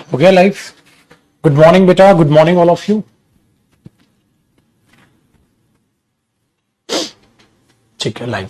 हो गया live. Good morning बेटा, good morning all of you. ठीक है लाइव।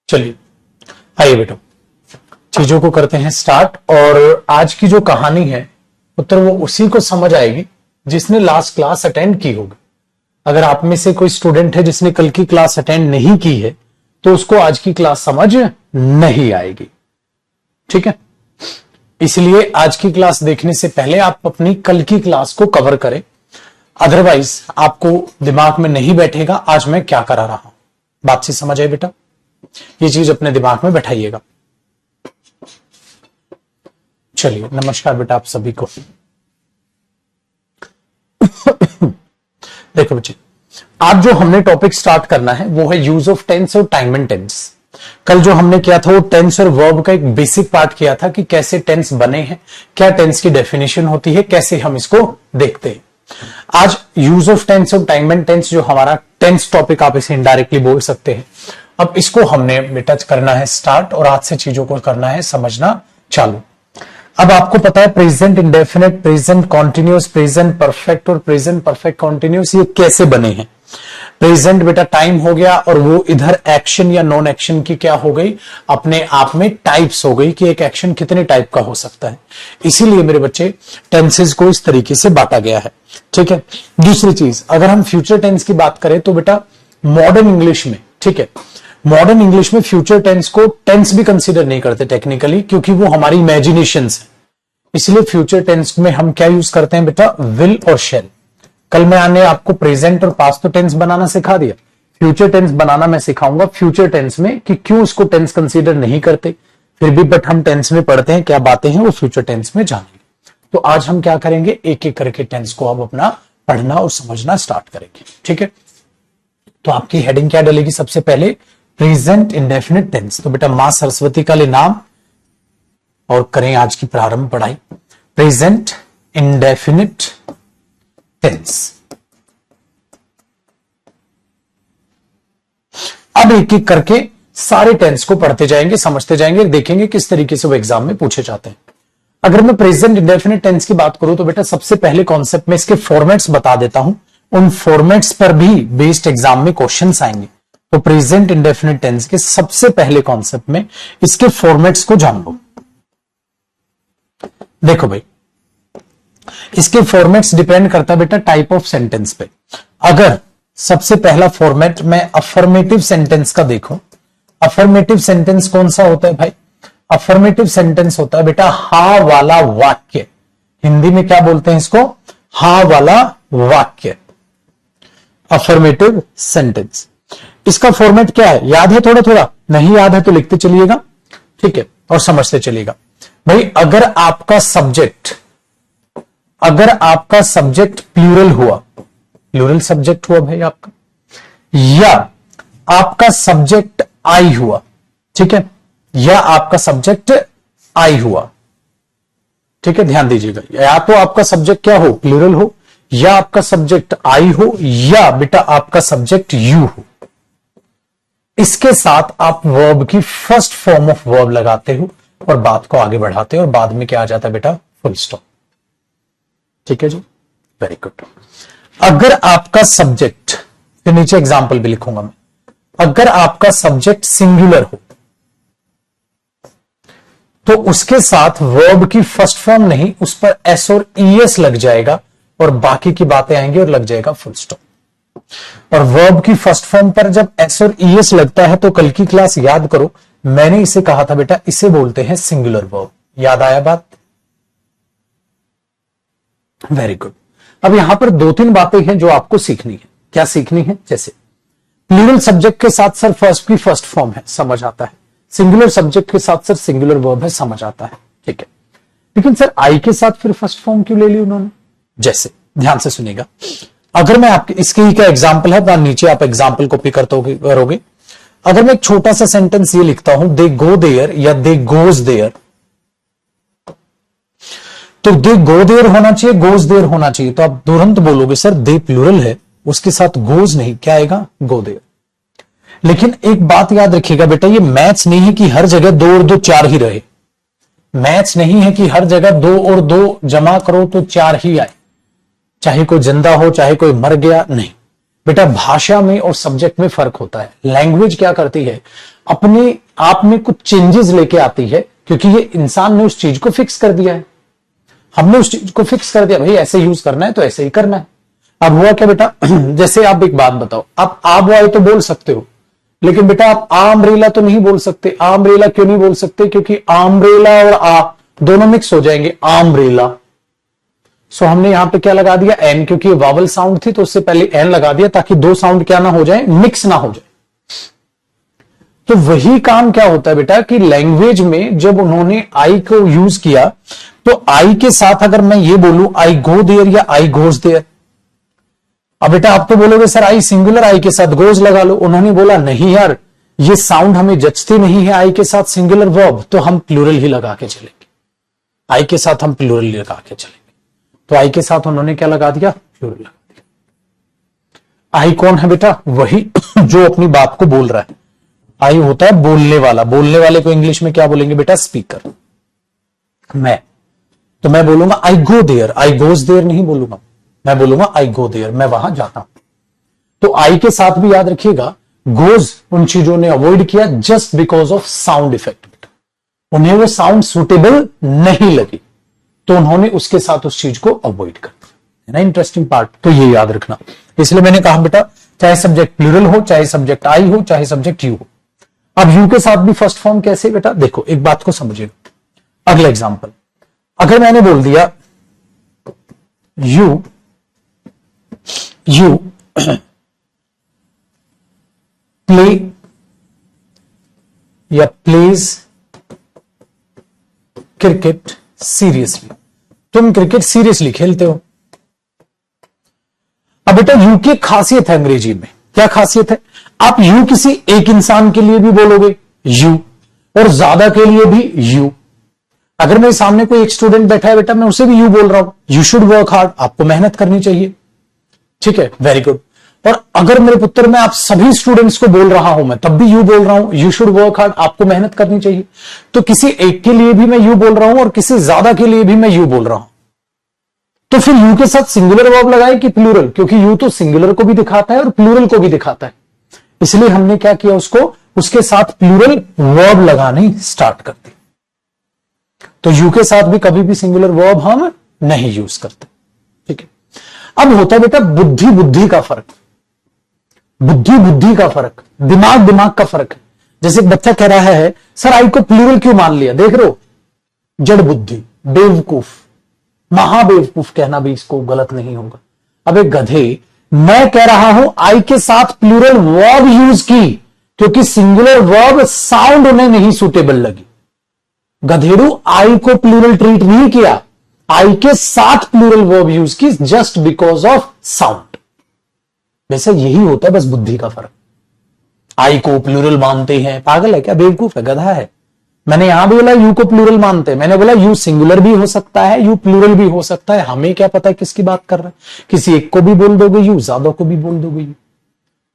चलिए आइए बेटा, चीजों को करते हैं स्टार्ट। और आज की जो कहानी है उत्तर वो उसी को समझ आएगी जिसने लास्ट क्लास अटेंड की होगी। अगर आप में से कोई स्टूडेंट है जिसने कल की क्लास अटेंड नहीं की है तो उसको आज की क्लास समझ नहीं आएगी। ठीक है, इसलिए आज की क्लास देखने से पहले आप अपनी कल की क्लास को कवर करें, अदरवाइज आपको दिमाग में नहीं बैठेगा आज मैं क्या करा रहा हूं। बात से समझ आए बेटा, ये चीज अपने दिमाग में बैठाइएगा। चलिए नमस्कार बेटा आप सभी को। देखो बच्चे, आज जो हमने टॉपिक स्टार्ट करना है वो है यूज ऑफ टेंस और टाइम एंड टेंस। कल जो हमने किया था वो टेंस और वर्ब का एक बेसिक पार्ट किया था कि कैसे टेंस बने हैं, क्या टेंस की डेफिनेशन होती है, कैसे हम इसको देखते हैं। आज यूज ऑफ टेंस और टाइम एंड टेंस जो हमारा टेंस टॉपिक, आप इसे इनडायरेक्टली बोल सकते हैं। अब इसको हमने बेटा करना है स्टार्ट और आज से चीजों को करना है समझना चालू। अब आपको पता है present indefinite, present continuous, present perfect और प्रेजेंट परफेक्ट कॉन्टिन्यूस ये कैसे बने हैं। प्रेजेंट बेटा टाइम हो गया और वो इधर एक्शन या नॉन एक्शन की क्या हो गई, अपने आप में टाइप्स हो गई कि एक एक्शन कितने टाइप का हो सकता है। इसीलिए मेरे बच्चे टेंसेस को इस तरीके से बांटा गया है। ठीक है, दूसरी चीज अगर हम फ्यूचर टेंस की बात करें तो बेटा मॉडर्न इंग्लिश में, ठीक है, मॉडर्न इंग्लिश में फ्यूचर टेंस को टेंस भी कंसीडर नहीं करते टेक्निकली, क्योंकि वो हमारी इमेजिनेशंस है। इसलिए फ्यूचर टेंस में हम क्या यूज करते हैं बेटा, विल और शैल। कल मैंने आपको प्रेजेंट और पास्ट तो टेंस बनाना सिखा दिया, फ्यूचर टेंस बनाना मैं सिखाऊंगा फ्यूचर टेंस में कि क्यों इसको टेंस कंसीडर नहीं करते, फिर भी बट हम टेंस में पढ़ते हैं, क्या बातें हैं वो फ्यूचर टेंस में जानेंगे। तो आज हम क्या करेंगे, एक एक करके टेंस को अब अपना पढ़ना और समझना स्टार्ट करेंगे। ठीक है, तो आपकी हेडिंग क्या डलेगी, सबसे पहले प्रेजेंट इंडेफिनिट टेंस। तो बेटा मां सरस्वती का ले नाम और करें आज की प्रारंभ पढ़ाई। Present indefinite tense. अब एक एक करके सारे टेंस को पढ़ते जाएंगे, समझते जाएंगे, देखेंगे किस तरीके से वो एग्जाम में पूछे जाते हैं। अगर मैं प्रेजेंट इंडेफिनिट टेंस की बात करूं तो बेटा सबसे पहले कॉन्सेप्ट में इसके फॉर्मेट्स बता देता हूं, उन फॉर्मेट्स पर भी बेस्ड एग्जाम में क्वेश्चंस आएंगे। तो प्रेजेंट इंडेफिनिट टेंस के सबसे पहले कॉन्सेप्ट में इसके फॉर्मेट्स को जान लो। देखो भाई, इसके फॉर्मेट्स डिपेंड करता है बेटा टाइप ऑफ सेंटेंस पे। अगर सबसे पहला फॉर्मेट मैं अफर्मेटिव सेंटेंस का देखो, अफर्मेटिव सेंटेंस कौन सा होता है भाई, अफर्मेटिव सेंटेंस होता है बेटा हा वाला वाक्य। हिंदी में क्या बोलते हैं इसको, हा वाला वाक्य, अफर्मेटिव सेंटेंस। इसका फॉर्मेट क्या है, याद है थोड़ा थोड़ा, नहीं याद है तो लिखते चलिएगा, ठीक है, और समझते चलिएगा। भाई अगर आपका सब्जेक्ट प्लूरल हुआ, प्लूरल सब्जेक्ट हुआ भाई आपका, या आपका सब्जेक्ट आई हुआ, ठीक है, या आपका सब्जेक्ट आई हुआ, ठीक है, ध्यान दीजिएगा, या तो आपका सब्जेक्ट क्या हो, प्लूरल हो, या आपका सब्जेक्ट आई हो, या बेटा आपका सब्जेक्ट यू हो। इसके साथ आप वर्ब की फर्स्ट फॉर्म ऑफ वर्ब लगाते हो और बात को आगे बढ़ाते हो और बाद में क्या आ जाता है बेटा, फुल स्टॉप। ठीक है जी, वेरी गुड। अगर आपका सब्जेक्ट, फिर नीचे एग्जाम्पल भी लिखूंगा मैं, अगर आपका सब्जेक्ट सिंगुलर हो तो उसके साथ वर्ब की फर्स्ट फॉर्म नहीं, उस पर एस और ईएस लग जाएगा और बाकी की बातें आएंगी और लग जाएगा फुल स्टॉप। और वर्ब की फर्स्ट फॉर्म पर जब एस और ईएस लगता है तो कल की क्लास याद करो, मैंने इसे कहा था बेटा, इसे बोलते हैं सिंगुलर वर्ब। याद आया बात, वेरी गुड। अब यहां पर दो तीन बातें हैं जो आपको सीखनी है। क्या सीखनी है? जैसे प्लूरल सब्जेक्ट के साथ सर फर्स्ट की फर्स्ट फॉर्म है, समझ आता है। सिंगुलर सब्जेक्ट के साथ सर सिंगुलर वर्ब है, समझ आता है, ठीक है। लेकिन सर आई के साथ फिर फर्स्ट फॉर्म क्यों ले ली उन्होंने? जैसे ध्यान से सुनिएगा, अगर मैं आपके इसके क्या एग्जाम्पल है, नीचे आप एग्जाम्पल कॉपी करोगे। अगर मैं एक छोटा सा सेंटेंस ये लिखता हूं, दे गो देयर या दे गोज देयर, तो दे गो देयर होना चाहिए, गोज देयर होना चाहिए, तो आप तुरंत बोलोगे सर दे प्लूरल है, उसके साथ गोज नहीं, क्या आएगा? Go there. लेकिन एक बात याद रखिएगा बेटा, ये मैथ्स नहीं है कि हर जगह 2 और 2 4 ही रहे। मैथ्स नहीं है कि हर जगह 2 और 2 जमा करो तो 4 ही आए, चाहे कोई जिंदा हो चाहे कोई मर गया, नहीं बेटा। भाषा में और सब्जेक्ट में फर्क होता है। लैंग्वेज क्या करती है, अपने आप में कुछ चेंजेस लेके आती है, क्योंकि ये इंसान ने उस चीज को फिक्स कर दिया है। हमने उस चीज को फिक्स कर दिया, भाई ऐसे यूज करना है तो ऐसे ही करना है। अब हुआ क्या बेटा, जैसे आप एक बात बताओ, आप आबवाई तो बोल सकते हो, लेकिन बेटा आप आम्ब्रेला तो नहीं बोल सकते। आम्ब्रेला क्यों नहीं बोल सकते? क्योंकि आम्ब्रेला और आ दोनों मिक्स हो जाएंगे, आम्ब्रेला। सो हमने यहां पे क्या लगा दिया? एन, क्योंकि वावल साउंड थी तो उससे पहले एन लगा दिया, ताकि 2 साउंड क्या ना हो जाए, मिक्स ना हो जाए। तो वही काम क्या होता है बेटा कि लैंग्वेज में जब उन्होंने आई को यूज किया, तो आई के साथ अगर मैं ये बोलूं आई गो देयर या आई गोज देयर, अब बेटा आप तो बोलोगे सर आई सिंगुलर, आई के साथ गोज लगा लो। उन्होंने बोला नहीं यार, ये साउंड हमें जचती नहीं है आई के साथ सिंगुलर वर्ब, तो हम प्लूरल ही लगा के चलेंगे। आई के साथ हम प्लूरल ही लगा के चलेंगे। तो आई के साथ उन्होंने क्या लगा दिया? प्लूरल लगा दिया। आई कौन है बेटा? वही जो अपनी बात को बोल रहा है। आई होता है बोलने वाला। बोलने वाले को इंग्लिश में क्या बोलेंगे बेटा? स्पीकर। मैं तो मैं बोलूंगा I go there, I goes there नहीं बोलूंगा, मैं बोलूंगा आई गो देयर, मैं वहां जाता हूं। तो आई के साथ भी याद रखिएगा, गोज उन चीजों ने अवॉइड किया just because of sound effect. उन्हें वो साउंड सुटेबल नहीं लगी, तो उन्होंने उसके साथ उस चीज को अवॉइड कर दिया, है ना। इंटरेस्टिंग पार्ट तो ये याद रखना। इसलिए मैंने कहा बेटा, चाहे सब्जेक्ट प्लूरल हो, चाहे सब्जेक्ट आई हो, चाहे सब्जेक्ट यू हो। अब यू के साथ भी फर्स्ट फॉर्म कैसे बेटा? देखो एक बात को समझिएगा। अगला एग्जांपल, अगर मैंने बोल दिया यू प्ले या प्लेज क्रिकेट सीरियसली, तुम क्रिकेट सीरियसली खेलते हो। अब बेटा यू की खासियत है अंग्रेजी में, क्या खासियत है? आप यू किसी एक इंसान के लिए भी बोलोगे यू, और ज्यादा के लिए भी यू। अगर मेरे सामने कोई एक स्टूडेंट बैठा है बेटा, मैं उसे भी यू बोल रहा हूं, यू शुड वर्क हार्ड, आपको मेहनत करनी चाहिए, ठीक है, वेरी गुड। और अगर मेरे पुत्र मैं आप सभी स्टूडेंट्स को बोल रहा हूं, मैं तब भी यू बोल रहा हूं, यू शुड वर्क हार्ड, आपको मेहनत करनी चाहिए। तो किसी एक के लिए भी मैं यू बोल रहा हूं और किसी ज्यादा के लिए भी मैं यू बोल रहा हूं। तो फिर यू के साथ सिंगुलर वर्ब लगाए कि प्लूरल? क्योंकि यू तो सिंगुलर को भी दिखाता है और प्लूरल को भी दिखाता है, इसलिए हमने क्या किया, उसको उसके साथ प्लूरल वर्ब लगाने स्टार्ट कर दी। तो यू के साथ भी कभी भी सिंगुलर वर्ब हम नहीं यूज करते, ठीक है। अब होता है बेटा बुद्धि बुद्धि का फर्क, बुद्धि बुद्धि का फर्क, दिमाग दिमाग का फर्क है। जैसे एक बच्चा कह रहा है सर आई को प्लूरल क्यों मान लिया? देख रहे हो, जड़ बुद्धि, बेवकूफ, महाबेवकूफ कहना भी इसको गलत नहीं होगा। अब एक गधे, मैं कह रहा हूं आई के साथ प्लूरल वर्ब यूज की, क्योंकि सिंगुलर वर्ब साउंड उन्हें नहीं सुटेबल लगी। गधेड़ू आई को प्लूरल ट्रीट नहीं किया, आई के साथ प्लूरल वर्ब यूज की जस्ट बिकॉज ऑफ साउंड। वैसे यही होता है बस बुद्धि का फर्क। आई को प्लूरल मानते हैं, पागल है क्या, बेवकूफ है, गधा है। मैंने यहां भी बोला यू को प्लूरल मानते हैं, मैंने बोला यू सिंगुलर भी हो सकता है, यू प्लूरल भी हो सकता है, हमें क्या पता है किसकी बात कर रहे हैं। किसी एक को भी बोल दोगे यू, ज्यादा को भी बोल दोगे यू।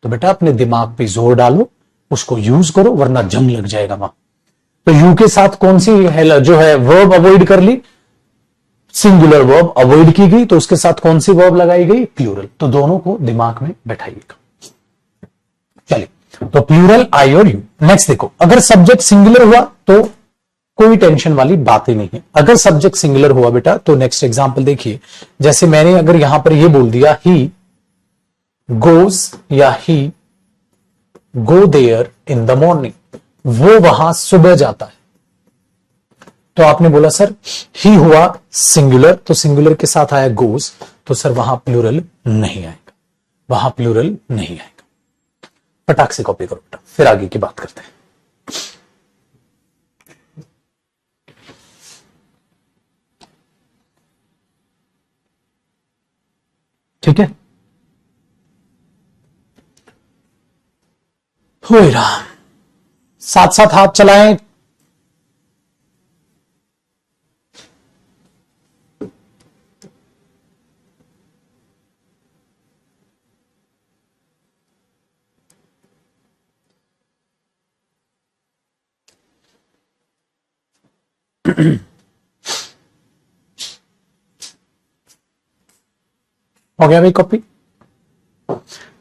तो बेटा अपने दिमाग पे जोर डालो, उसको यूज करो, वरना जंग लग जाएगा वहां। तो यू के साथ कौन सी जो है वर्ब अवॉइड कर ली, सिंगुलर वर्ब अवॉइड की गई, तो उसके साथ कौन सी वर्ब लगाई गई, प्लूरल। तो दोनों को दिमाग में बैठाइएगा। चलिए, तो प्लूरल आई और यू। नेक्स्ट देखो, अगर सब्जेक्ट सिंगुलर हुआ तो कोई टेंशन वाली बात ही नहीं है। अगर सब्जेक्ट सिंगुलर हुआ बेटा, तो नेक्स्ट एग्जांपल देखिए। जैसे मैंने अगर यहां पर यह बोल दिया ही गोज या he go there in the morning, वो वहां सुबह जाता है। तो आपने बोला सर ही हुआ सिंगुलर, तो सिंगुलर के साथ आया गोज, तो सर वहां प्लूरल नहीं आएगा। वहां प्लूरल नहीं आएगा। फटाक से कॉपी करो बेटा, फिर आगे की बात करते हैं। ठीक है, हो रहा, साथ साथ हाथ चलाएं। हो गया भाई कॉपी?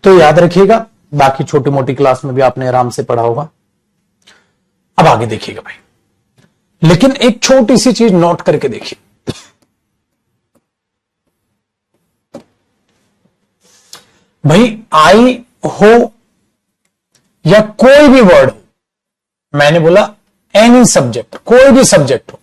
तो याद रखिएगा, बाकी छोटी मोटी क्लास में भी आपने आराम से पढ़ा होगा। अब आगे देखिएगा भाई, लेकिन एक छोटी सी चीज नोट करके देखिए। भाई आई हो या कोई भी वर्ड हो, मैंने बोला एनी सब्जेक्ट, कोई भी सब्जेक्ट हो,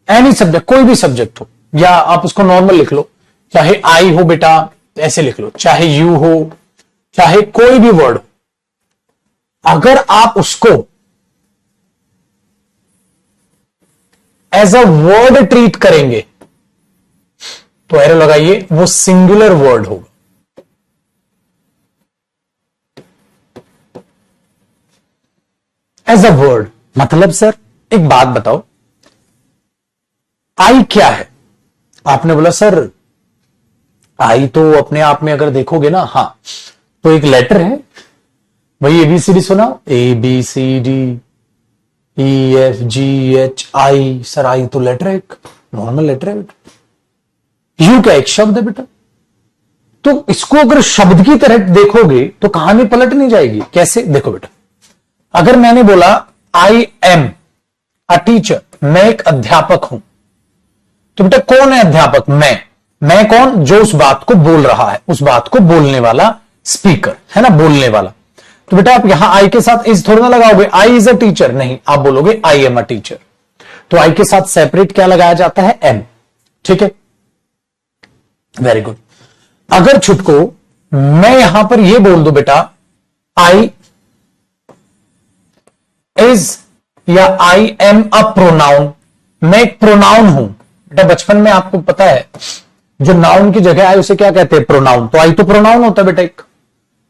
एनी सब्जेक्ट, कोई भी सब्जेक्ट हो, या आप उसको नॉर्मल लिख लो, चाहे आई हो बेटा ऐसे लिख लो, चाहे यू हो, चाहे कोई भी वर्ड हो, अगर आप उसको एज अ वर्ड ट्रीट करेंगे तो एरो लगाइए, वो सिंगुलर वर्ड होगा। एज अ वर्ड मतलब सर एक बात बताओ, आई क्या है? आपने बोला सर आई तो अपने आप में अगर देखोगे ना, हाँ तो एक लेटर है। वही एबीसीडी सुना, A B C D E F G H I. Sir I तो लेटर है, एक नॉर्मल लेटर है बेटा। यू क्या एक शब्द है बेटा। तो इसको अगर शब्द की तरह देखोगे तो कहानी पलट नहीं जाएगी। कैसे? देखो बेटा, अगर मैंने बोला आई एम अ टीचर, मैं एक अध्यापक हूं, तो बेटा कौन है अध्यापक? मैं कौन? जो उस बात को बोल रहा है, उस बात को बोलने वाला स्पीकर है ना, बोलने वाला। तो बेटा आप यहां आई के साथ इज थोड़ा ना लगाओगे, आई इज अ टीचर, नहीं, आप बोलोगे आई एम अ टीचर। तो आई के साथ सेपरेट क्या लगाया जाता है? एम। ठीक है, वेरी गुड। अगर छुटको मैं यहां पर यह बोल दू बेटा आई इज या आई एम अ प्रोनाउन, मैं एक प्रोनाउन हूं बेटा। बचपन में आपको पता है जो नाउन की जगह आए उसे क्या कहते हैं? प्रोनाउन। तो आई तो प्रोनाउन होता है बेटा, एक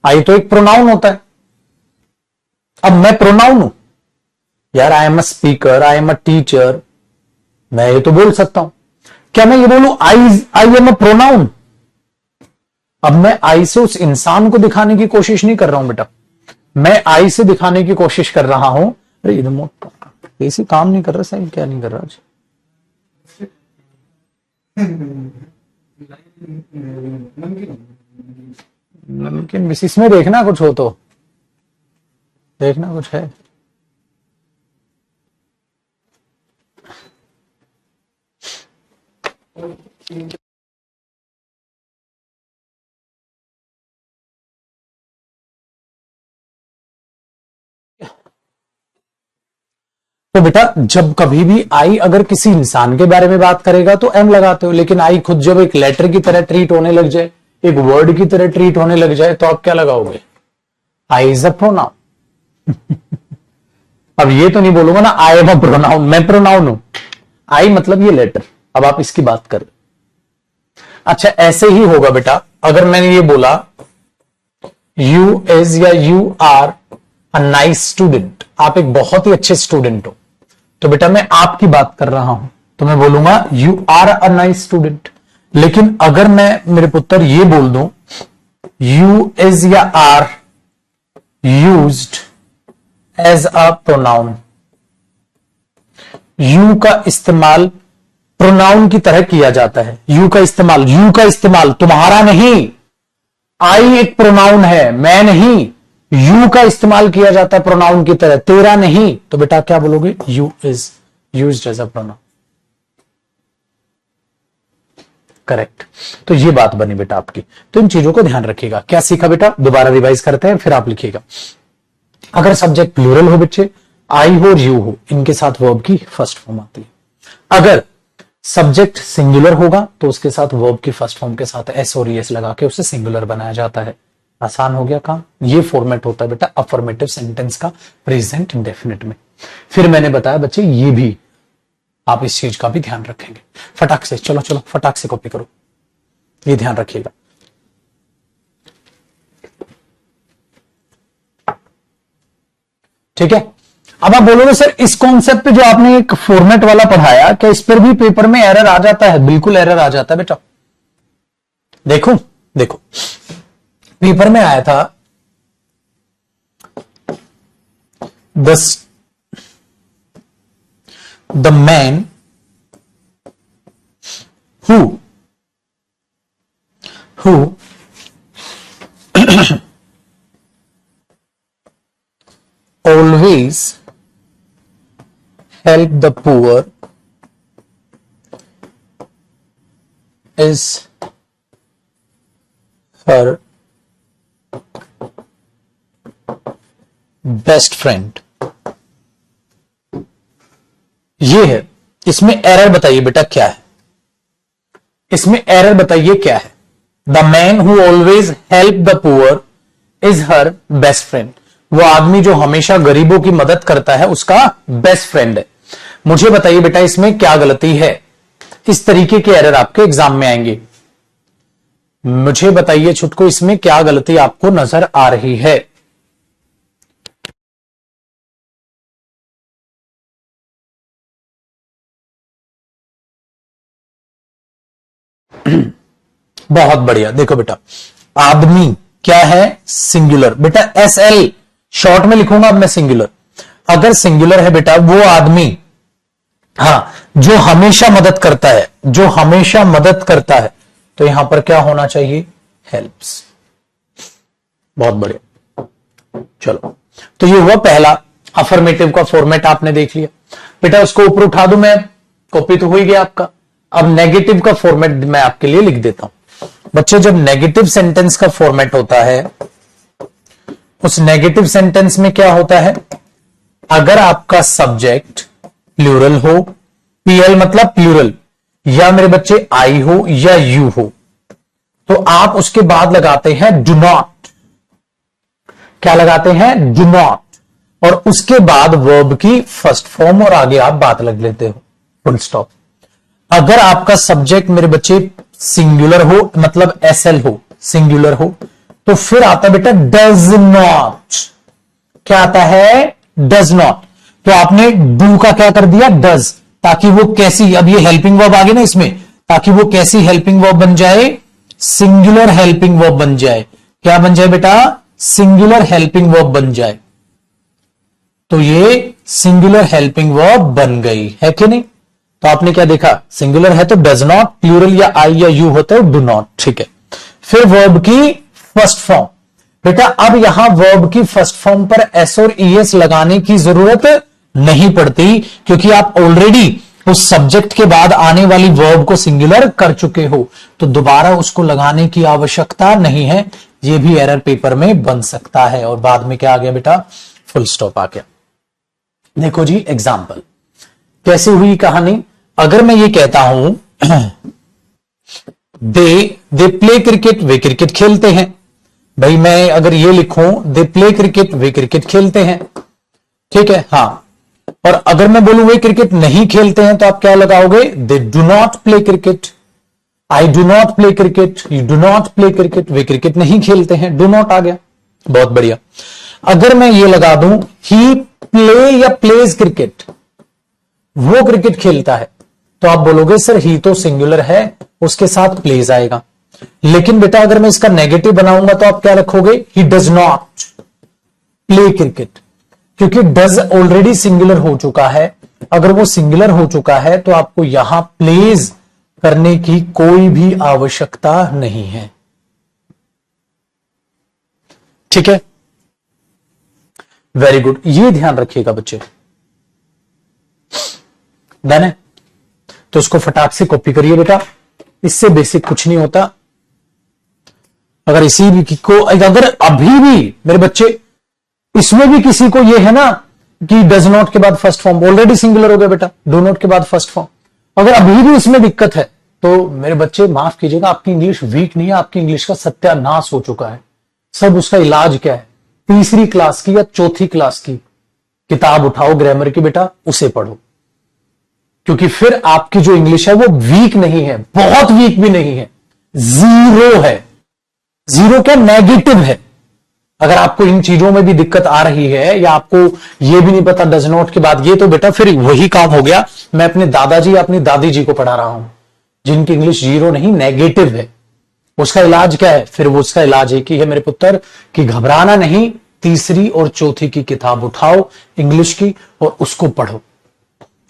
आई तो एक प्रोनाउन होता है। अब मैं प्रोनाउन हूं यार, I am a speaker, I am a teacher, मैं ये तो बोल सकता हूं। क्या मैं ये बोलूं आई एम अ प्रोनाउन? अब मैं आई से उस इंसान को दिखाने की कोशिश नहीं कर रहा हूं बेटा, मैं आई से दिखाने की कोशिश कर रहा हूं। अरे रिमोट ऐसे काम नहीं कर रहा, सही क्या नहीं कर रहा आज? नमकीन इसमें देखना कुछ हो तो देखना कुछ है। तो बेटा जब कभी भी आई अगर किसी इंसान के बारे में बात करेगा तो एम लगाते हो, लेकिन आई खुद जब एक लेटर की तरह ट्रीट होने लग जाए, एक वर्ड की तरह ट्रीट होने लग जाए, तो आप क्या लगाओगे? I is a pronoun. अब ये तो नहीं बोलूंगा ना आई एम अ प्रोनाउन, मैं प्रोनाउन हूं, आई मतलब ये लेटर। अब आप इसकी बात करें। अच्छा ऐसे ही होगा बेटा, अगर मैंने ये बोला यू इज या you are a nice student, आप एक बहुत ही अच्छे स्टूडेंट हो, तो बेटा मैं आपकी बात कर रहा हूं तो मैं बोलूंगा you are a nice student. लेकिन अगर मैं मेरे पुत्र ये बोल दूं यू इज या are used as a pronoun, you का इस्तेमाल प्रोनाउन की तरह किया जाता है। यू का इस्तेमाल तुम्हारा नहीं, आई एक प्रोनाउन है, मैं नहीं, यू का इस्तेमाल किया जाता है प्रोनाउन की तरह, तेरा नहीं, तो बेटा क्या बोलोगे? You is used as a pronoun. Correct. तो ये बात बनी बेटा आपकी। तो इन चीजों को ध्यान रखिएगा। क्या सीखा बेटा? दोबारा रिवाइज करते हैं फिर आप लिखिएगा। अगर सब्जेक्ट प्लूरल हो बच्चे, आई हो और यू हो, इनके साथ वर्ब की फर्स्ट फॉर्म आती है। अगर सब्जेक्ट सिंगुलर होगा तो उसके साथ वर्ब की फर्स्ट फॉर्म के साथ एस और एस लगा के उसे सिंगुलर बनाया जाता है। आसान हो गया काम। ये फॉर्मेट होता है बेटा अफर्मेटिव सेंटेंस का प्रेजेंट इंडेफिनिट में। फिर मैंने बताया बच्चे ये भी आप इस चीज का भी ध्यान रखेंगे। फटाक से चलो चलो फटाक से कॉपी करो, ये ध्यान रखिएगा। ठीक है, अब आप बोलोगे सर इस कॉन्सेप्ट पे जो आपने एक फॉर्मेट वाला पढ़ाया क्या इस पर भी पेपर में एरर आ जाता है? बिल्कुल एरर आ जाता है बेटा। देखो देखो पेपर में आया था the man who always help the poor is her best friend. ये है, इसमें एरर बताइए बेटा क्या है? इसमें एरर बताइए क्या है? The man who always help the poor is her best friend. वो आदमी जो हमेशा गरीबों की मदद करता है उसका बेस्ट फ्रेंड है। मुझे बताइए बेटा इसमें क्या गलती है? इस तरीके के एरर आपके एग्जाम में आएंगे। मुझे बताइए छुटको इसमें क्या गलती आपको नजर आ रही है? बहुत बढ़िया। देखो बेटा आदमी क्या है? सिंगुलर। बेटा एस एल शॉर्ट में लिखूंगा अब मैं सिंगुलर। अगर सिंगुलर है बेटा वो आदमी, हां, जो हमेशा मदद करता है, जो हमेशा मदद करता है, तो यहां पर क्या होना चाहिए? हेल्प्स। बहुत बढ़िया। चलो तो ये हुआ पहला अफर्मेटिव का फॉर्मेट आपने देख लिया। बेटा उसको ऊपर उठा दूं मैं, कॉपी तो हो ही गया आपका। अब नेगेटिव का फॉर्मेट मैं आपके लिए लिख देता हूं। बच्चे जब नेगेटिव सेंटेंस का फॉर्मेट होता है, उस नेगेटिव सेंटेंस में क्या होता है? अगर आपका सब्जेक्ट प्लूरल हो, पीएल मतलब प्लूरल, या मेरे बच्चे आई हो या यू हो, तो आप उसके बाद लगाते हैं डू नॉट। क्या लगाते हैं? Do not. और उसके बाद वर्ब की फर्स्ट फॉर्म और आगे आप बात लग लेते हो, फुल स्टॉप। अगर आपका सब्जेक्ट मेरे बच्चे सिंगुलर हो, मतलब एसएल हो, सिंगुलर हो, तो फिर आता बेटा डज नॉट। क्या आता है? Does not. तो आपने डू का क्या कर दिया? डज, ताकि वो कैसी, अब ये हेल्पिंग वर्ब आ गई ना इसमें, ताकि वो कैसी हेल्पिंग वर्ब बन जाए? सिंगुलर हेल्पिंग वर्ब बन जाए। क्या बन जाए बेटा? सिंगुलर हेल्पिंग वर्ब बन जाए। तो ये सिंगुलर हेल्पिंग वर्ब बन गई है कि नहीं? तो आपने क्या देखा? सिंगुलर है तो डज नॉट, प्लूरल या आई या यू होता है डू नॉट। ठीक है, फिर वर्ब की फर्स्ट फॉर्म। बेटा अब यहां वर्ब की फर्स्ट फॉर्म पर एस और ईएस लगाने की जरूरत नहीं पड़ती, क्योंकि आप ऑलरेडी उस सब्जेक्ट के बाद आने वाली वर्ब को सिंगुलर कर चुके हो, तो दोबारा उसको लगाने की आवश्यकता नहीं है। यह भी एरर पेपर में बन सकता है। और बाद में क्या आ गया बेटा? फुल स्टॉप आ गया। देखो जी एग्जाम्पल कैसे हुई कहानी। अगर मैं ये कहता हूं they play cricket, way cricket खेलते हैं। भाई मैं अगर ये लिखूं they play cricket, way cricket खेलते हैं, ठीक है, हां। और अगर मैं बोलूं वे क्रिकेट नहीं खेलते हैं, तो आप क्या लगाओगे? They do not play cricket. I do not play cricket, you do not play cricket, way cricket नहीं खेलते हैं, डू नॉट आ गया। बहुत बढ़िया। अगर मैं ये लगा दूं ही प्ले या प्लेज क्रिकेट, वो क्रिकेट खेलता है, तो आप बोलोगे सर ही तो सिंगुलर है, उसके साथ प्लेज आएगा। लेकिन बेटा अगर मैं इसका नेगेटिव बनाऊंगा तो आप क्या रखोगे? He does not play cricket, क्योंकि डज ऑलरेडी सिंगुलर हो चुका है। अगर वो सिंगुलर हो चुका है तो आपको यहां प्लेज करने की कोई भी आवश्यकता नहीं है। ठीक है, वेरी गुड, ये ध्यान रखिएगा बच्चे। डन है? तो उसको फटाक से कॉपी करिए बेटा, इससे बेसिक कुछ नहीं होता। अगर इसी भी को, अगर अभी भी मेरे बच्चे इसमें भी किसी को ये है ना कि डज नॉट के बाद फर्स्ट फॉर्म, ऑलरेडी सिंगुलर हो गया बेटा, डू नॉट के बाद फर्स्ट फॉर्म, अगर अभी भी इसमें दिक्कत है तो मेरे बच्चे माफ कीजिएगा, आपकी इंग्लिश वीक नहीं है, आपकी इंग्लिश का सत्यानाश हो चुका है। सब उसका इलाज क्या है, तीसरी क्लास की या चौथी क्लास की किताब उठाओ ग्रामर की बेटा, उसे पढ़ो, क्योंकि फिर आपकी जो इंग्लिश है वो वीक नहीं है, बहुत वीक भी नहीं है, जीरो है। जीरो क्या, नेगेटिव है। अगर आपको इन चीजों में भी दिक्कत आ रही है या आपको ये भी नहीं पता डज नॉट के बाद, ये तो बेटा फिर वही काम हो गया, मैं अपने दादाजी या अपनी दादी जी को पढ़ा रहा हूं जिनकी इंग्लिश जीरो नहीं नेगेटिव है। उसका इलाज क्या है, फिर वो उसका इलाज एक ही है मेरे पुत्र, कि घबराना नहीं, तीसरी और चौथी की किताब उठाओ इंग्लिश की और उसको पढ़ो।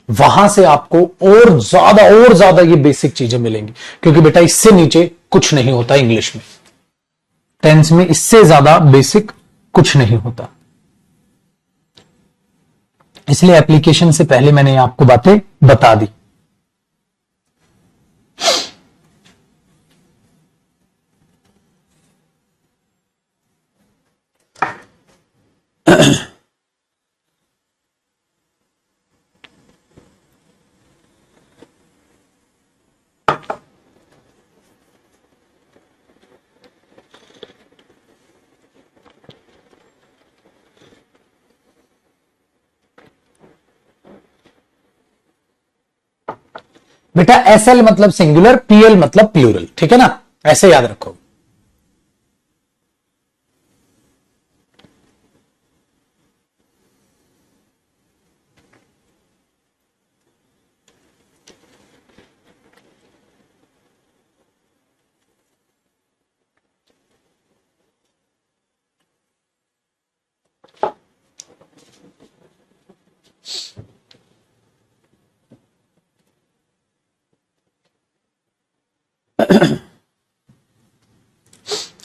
वहां से आपको और ज्यादा ये बेसिक चीजें मिलेंगी, क्योंकि बेटा इससे नीचे कुछ नहीं होता इंग्लिश में, टेंस में इससे ज्यादा बेसिक कुछ नहीं होता। इसलिए एप्लीकेशन से पहले मैंने आपको बातें बता दी। बेटा एसएल मतलब सिंगुलर, पीएल मतलब प्लूरल, ठीक है ना, ऐसे याद रखो।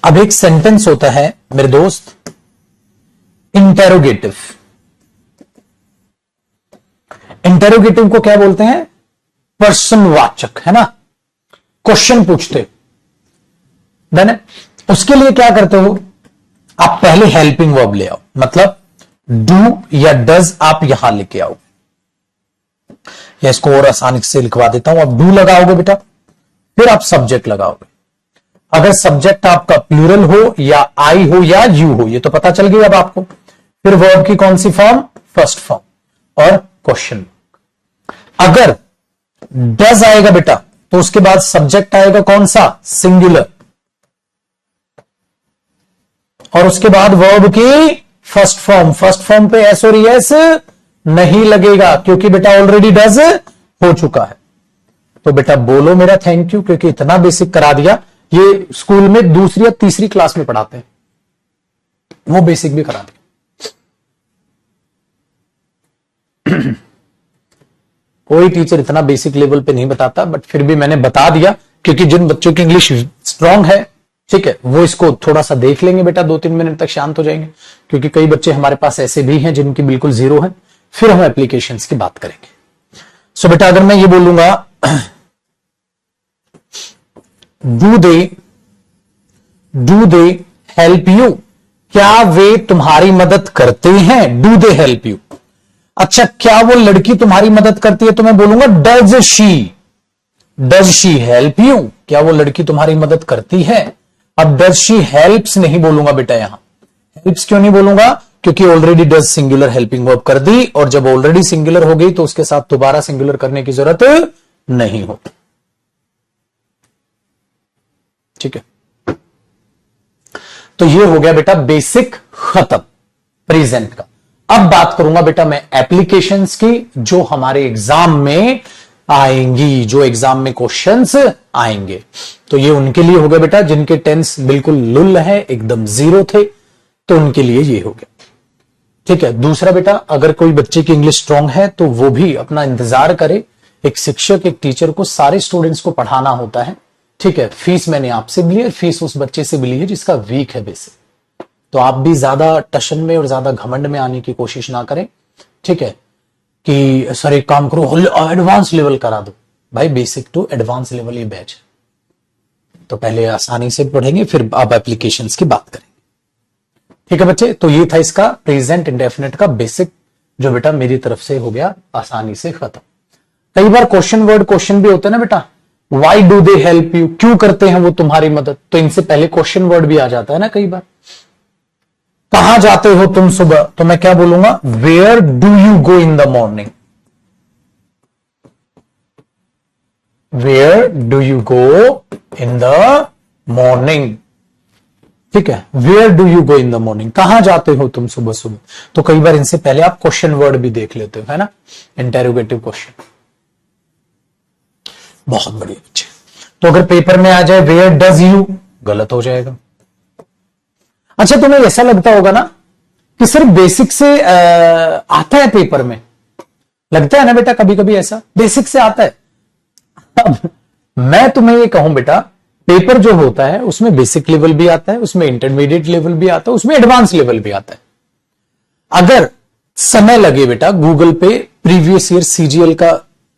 अब एक सेंटेंस होता है मेरे दोस्त, इंटेरोगेटिव। इंटेरोगेटिव को क्या बोलते हैं, प्रश्नवाचक, है ना, क्वेश्चन पूछते। देन उसके लिए क्या करते हो, आप पहले हेल्पिंग वर्ब ले आओ, मतलब डू या डज आप यहां लेके आओ, या इसको और आसानी से लिखवा देता हूं, आप डू लगाओगे बेटा, फिर आप सब्जेक्ट लगाओगे। अगर सब्जेक्ट आपका प्लूरल हो या आई हो या यू हो, ये तो पता चल गया अब आपको। फिर वर्ब की कौन सी फॉर्म, फर्स्ट फॉर्म और क्वेश्चन। अगर डज आएगा बेटा तो उसके बाद सब्जेक्ट आएगा कौन सा, सिंगुलर, और उसके बाद वर्ब की फर्स्ट फॉर्म। फर्स्ट फॉर्म पे एस और एस नहीं लगेगा, क्योंकि बेटा ऑलरेडी डज हो चुका है। तो बेटा बोलो मेरा थैंक यू, क्योंकि इतना बेसिक करा दिया। ये स्कूल में दूसरी या तीसरी क्लास में पढ़ाते हैं, वो बेसिक भी करा दिया। कोई टीचर इतना बेसिक लेवल पे नहीं बताता, बट फिर भी मैंने बता दिया, क्योंकि जिन बच्चों की इंग्लिश स्ट्रांग है, ठीक है, वो इसको थोड़ा सा देख लेंगे बेटा, 2-3 मिनट तक शांत हो जाएंगे। क्योंकि कई बच्चे हमारे पास ऐसे भी हैं जिनकी बिल्कुल जीरो है। फिर हम एप्लीकेशंस की बात करेंगे। सो बेटा अगर मैं ये बोलूंगा डू दे हेल्प यू, क्या वे तुम्हारी मदद करते हैं, डू दे हेल्प यू। अच्छा, क्या वो लड़की तुम्हारी मदद करती है, तो मैं बोलूंगा डज शी हेल्प यू, क्या वो लड़की तुम्हारी मदद करती है। अब डज शी हेल्प्स नहीं बोलूंगा बेटा, यहां हेल्प्स क्यों नहीं बोलूंगा, क्योंकि already does singular helping verb कर दी, और जब ऑलरेडी सिंगुलर हो गई तो उसके साथ दोबारा सिंगुलर करने की जरूरत नहीं होती, ठीक है। तो ये हो गया बेटा बेसिक खत्म प्रेजेंट का। अब बात करूंगा बेटा मैं एप्लीकेशंस की, जो हमारे एग्जाम में आएंगी, जो एग्जाम में क्वेश्चंस आएंगे। तो ये उनके लिए हो गया बेटा जिनके टेंस बिल्कुल लुल है, एकदम जीरो थे, तो उनके लिए ये हो गया, ठीक है। दूसरा बेटा, अगर कोई बच्चे की इंग्लिश स्ट्रांग है तो वो भी अपना इंतजार करे। एक शिक्षक, एक टीचर को सारे स्टूडेंट्स को पढ़ाना होता है, ठीक है। फीस मैंने आपसे भी ली है, फीस उस बच्चे से भी ली है जिसका वीक है बेसिक। तो आप भी ज्यादा टशन में और ज्यादा घमंड में आने की कोशिश ना करें, ठीक है, कि सर एक काम करो एडवांस लेवल करा दो। भाई बेसिक टू एडवांस लेवल ये बैच है, तो पहले आसानी से पढ़ेंगे, फिर आप एप्लीकेशंस की बात करेंगे, ठीक है बच्चे। तो ये था इसका प्रेजेंट इंडेफिनिट का बेसिक, जो बेटा मेरी तरफ से हो गया आसानी से खत्म। कई बार क्वेश्चन वर्ड क्वेश्चन भी होते हैं ना बेटा, why do they help you, क्यों करते हैं वो तुम्हारी मदद, तो इनसे पहले क्वेश्चन वर्ड भी आ जाता है ना कई बार। कहां जाते हो तुम सुबह, तो मैं क्या बोलूंगा, where do you go in the morning, where do you go in the morning. ठीक है, where do you go in the morning, कहां जाते हो तुम सुबह सुबह। तो कई बार इनसे पहले आप क्वेश्चन वर्ड भी देख लेते हो, है ना, इंटेरोगेटिव क्वेश्चन। बहुत बढ़िया बच्चे। तो अगर पेपर में आ जाए वेयर डज यू, गलत हो जाएगा। अच्छा, तुम्हें ऐसा लगता होगा ना कि सिर्फ बेसिक से आता है पेपर में, लगता है ना बेटा कभी कभी ऐसा, बेसिक से आता है। अब मैं तुम्हें ये कहूं बेटा, पेपर जो होता है उसमें बेसिक लेवल भी आता है, उसमें इंटरमीडिएट लेवल भी आता है, उसमें एडवांस लेवल भी आता है। अगर समय लगे बेटा, गूगल पे प्रीवियस ईयर सीजीएल का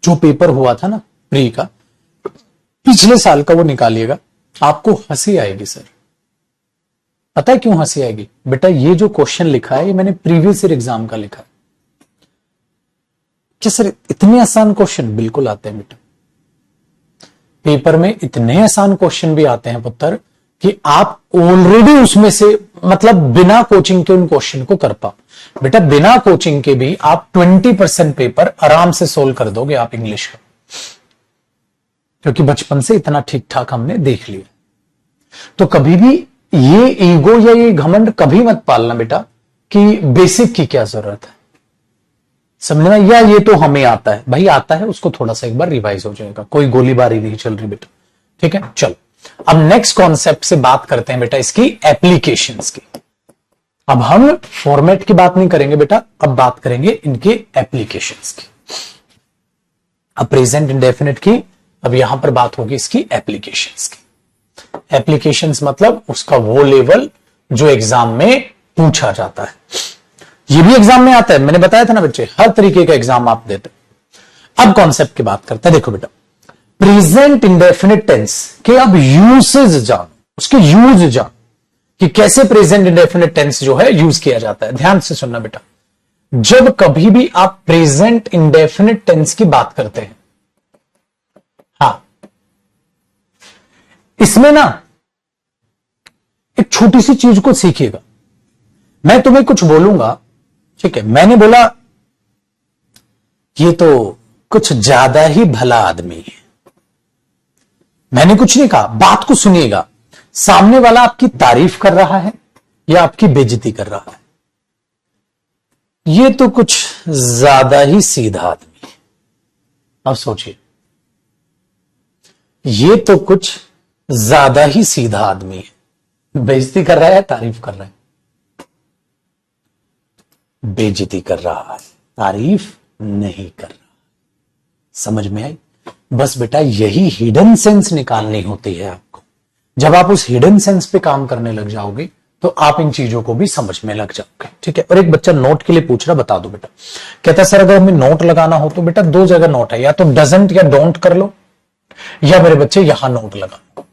जो पेपर हुआ था ना प्री का, पिछले साल का, वो निकालिएगा, आपको हंसी आएगी सर। पता है क्यों हंसी आएगी बेटा, ये जो क्वेश्चन लिखा है ये मैंने प्रीवियस ईयर एग्जाम का लिखा है। क्या सर इतने आसान क्वेश्चन? बिल्कुल आते हैं बेटा, पेपर में इतने आसान क्वेश्चन भी आते हैं पुत्र कि आप ऑलरेडी उसमें से मतलब बिना कोचिंग के उन क्वेश्चन को कर पाओ। बेटा बिना कोचिंग के भी आप 20% पेपर आराम से सोल्व कर दोगे आप इंग्लिश का, क्योंकि बचपन से इतना ठीक ठाक हमने देख लिया। तो कभी भी ये ईगो या ये घमंड कभी मत पालना बेटा कि बेसिक की क्या जरूरत है, समझना, या ये तो हमें आता है। भाई आता है, उसको थोड़ा सा एक बार रिवाइज हो जाएगा, कोई गोलीबारी नहीं चल रही बेटा। ठीक है, चलो अब नेक्स्ट कॉन्सेप्ट से बात करते हैं बेटा इसकी एप्लीकेशंस की। अब हम फॉर्मेट की बात नहीं करेंगे बेटा, अब बात करेंगे इनके एप्लीकेशंस की। अब प्रेजेंट इंडेफिनिट की, अब यहां पर बात होगी इसकी एप्लीकेशंस की। एप्लीकेशंस मतलब उसका वो लेवल जो एग्जाम में पूछा जाता है। ये भी एग्जाम में आता है, मैंने बताया था ना बच्चे, हर तरीके का एग्जाम आप देते। अब कॉन्सेप्ट की बात करते हैं। देखो बेटा, प्रेजेंट इंडेफिनिट टेंस के अब यूसेज जानो, उसके यूज जानो कि कैसे प्रेजेंट इंडेफिनिट टेंस जो है यूज किया जाता है। ध्यान से सुनना बेटा, जब कभी भी आप प्रेजेंट इंडेफिनिट टेंस की बात करते हैं, हाँ, इसमें ना एक छोटी सी चीज को सीखिएगा। मैं तुम्हें कुछ बोलूंगा, ठीक है, मैंने बोला ये तो कुछ ज्यादा ही भला आदमी है, मैंने कुछ नहीं कहा, बात को सुनिएगा। सामने वाला आपकी तारीफ कर रहा है या आपकी बेइज्जती कर रहा है? ये तो कुछ ज्यादा ही सीधा आदमी है। अब सोचिए, ये तो कुछ ज्यादा ही सीधा आदमी है। बेइज्जती कर रहा है, तारीफ कर रहा है? बेइज्जती कर रहा है, तारीफ नहीं कर रहा। समझ में आई? बस बेटा यही हिडन सेंस निकालनी होती है आपको। जब आप उस हिडन सेंस पे काम करने लग जाओगे तो आप इन चीजों को भी समझ में लग जाओगे। ठीक है, और एक बच्चा नोट के लिए पूछ रहा, बता दो बेटा, कहता सर अगर हमें नोट लगाना हो तो बेटा दो जगह नोट है, या तो डजंट या डोंट कर लो, या मेरे बच्चे यहां नोट लगा लो।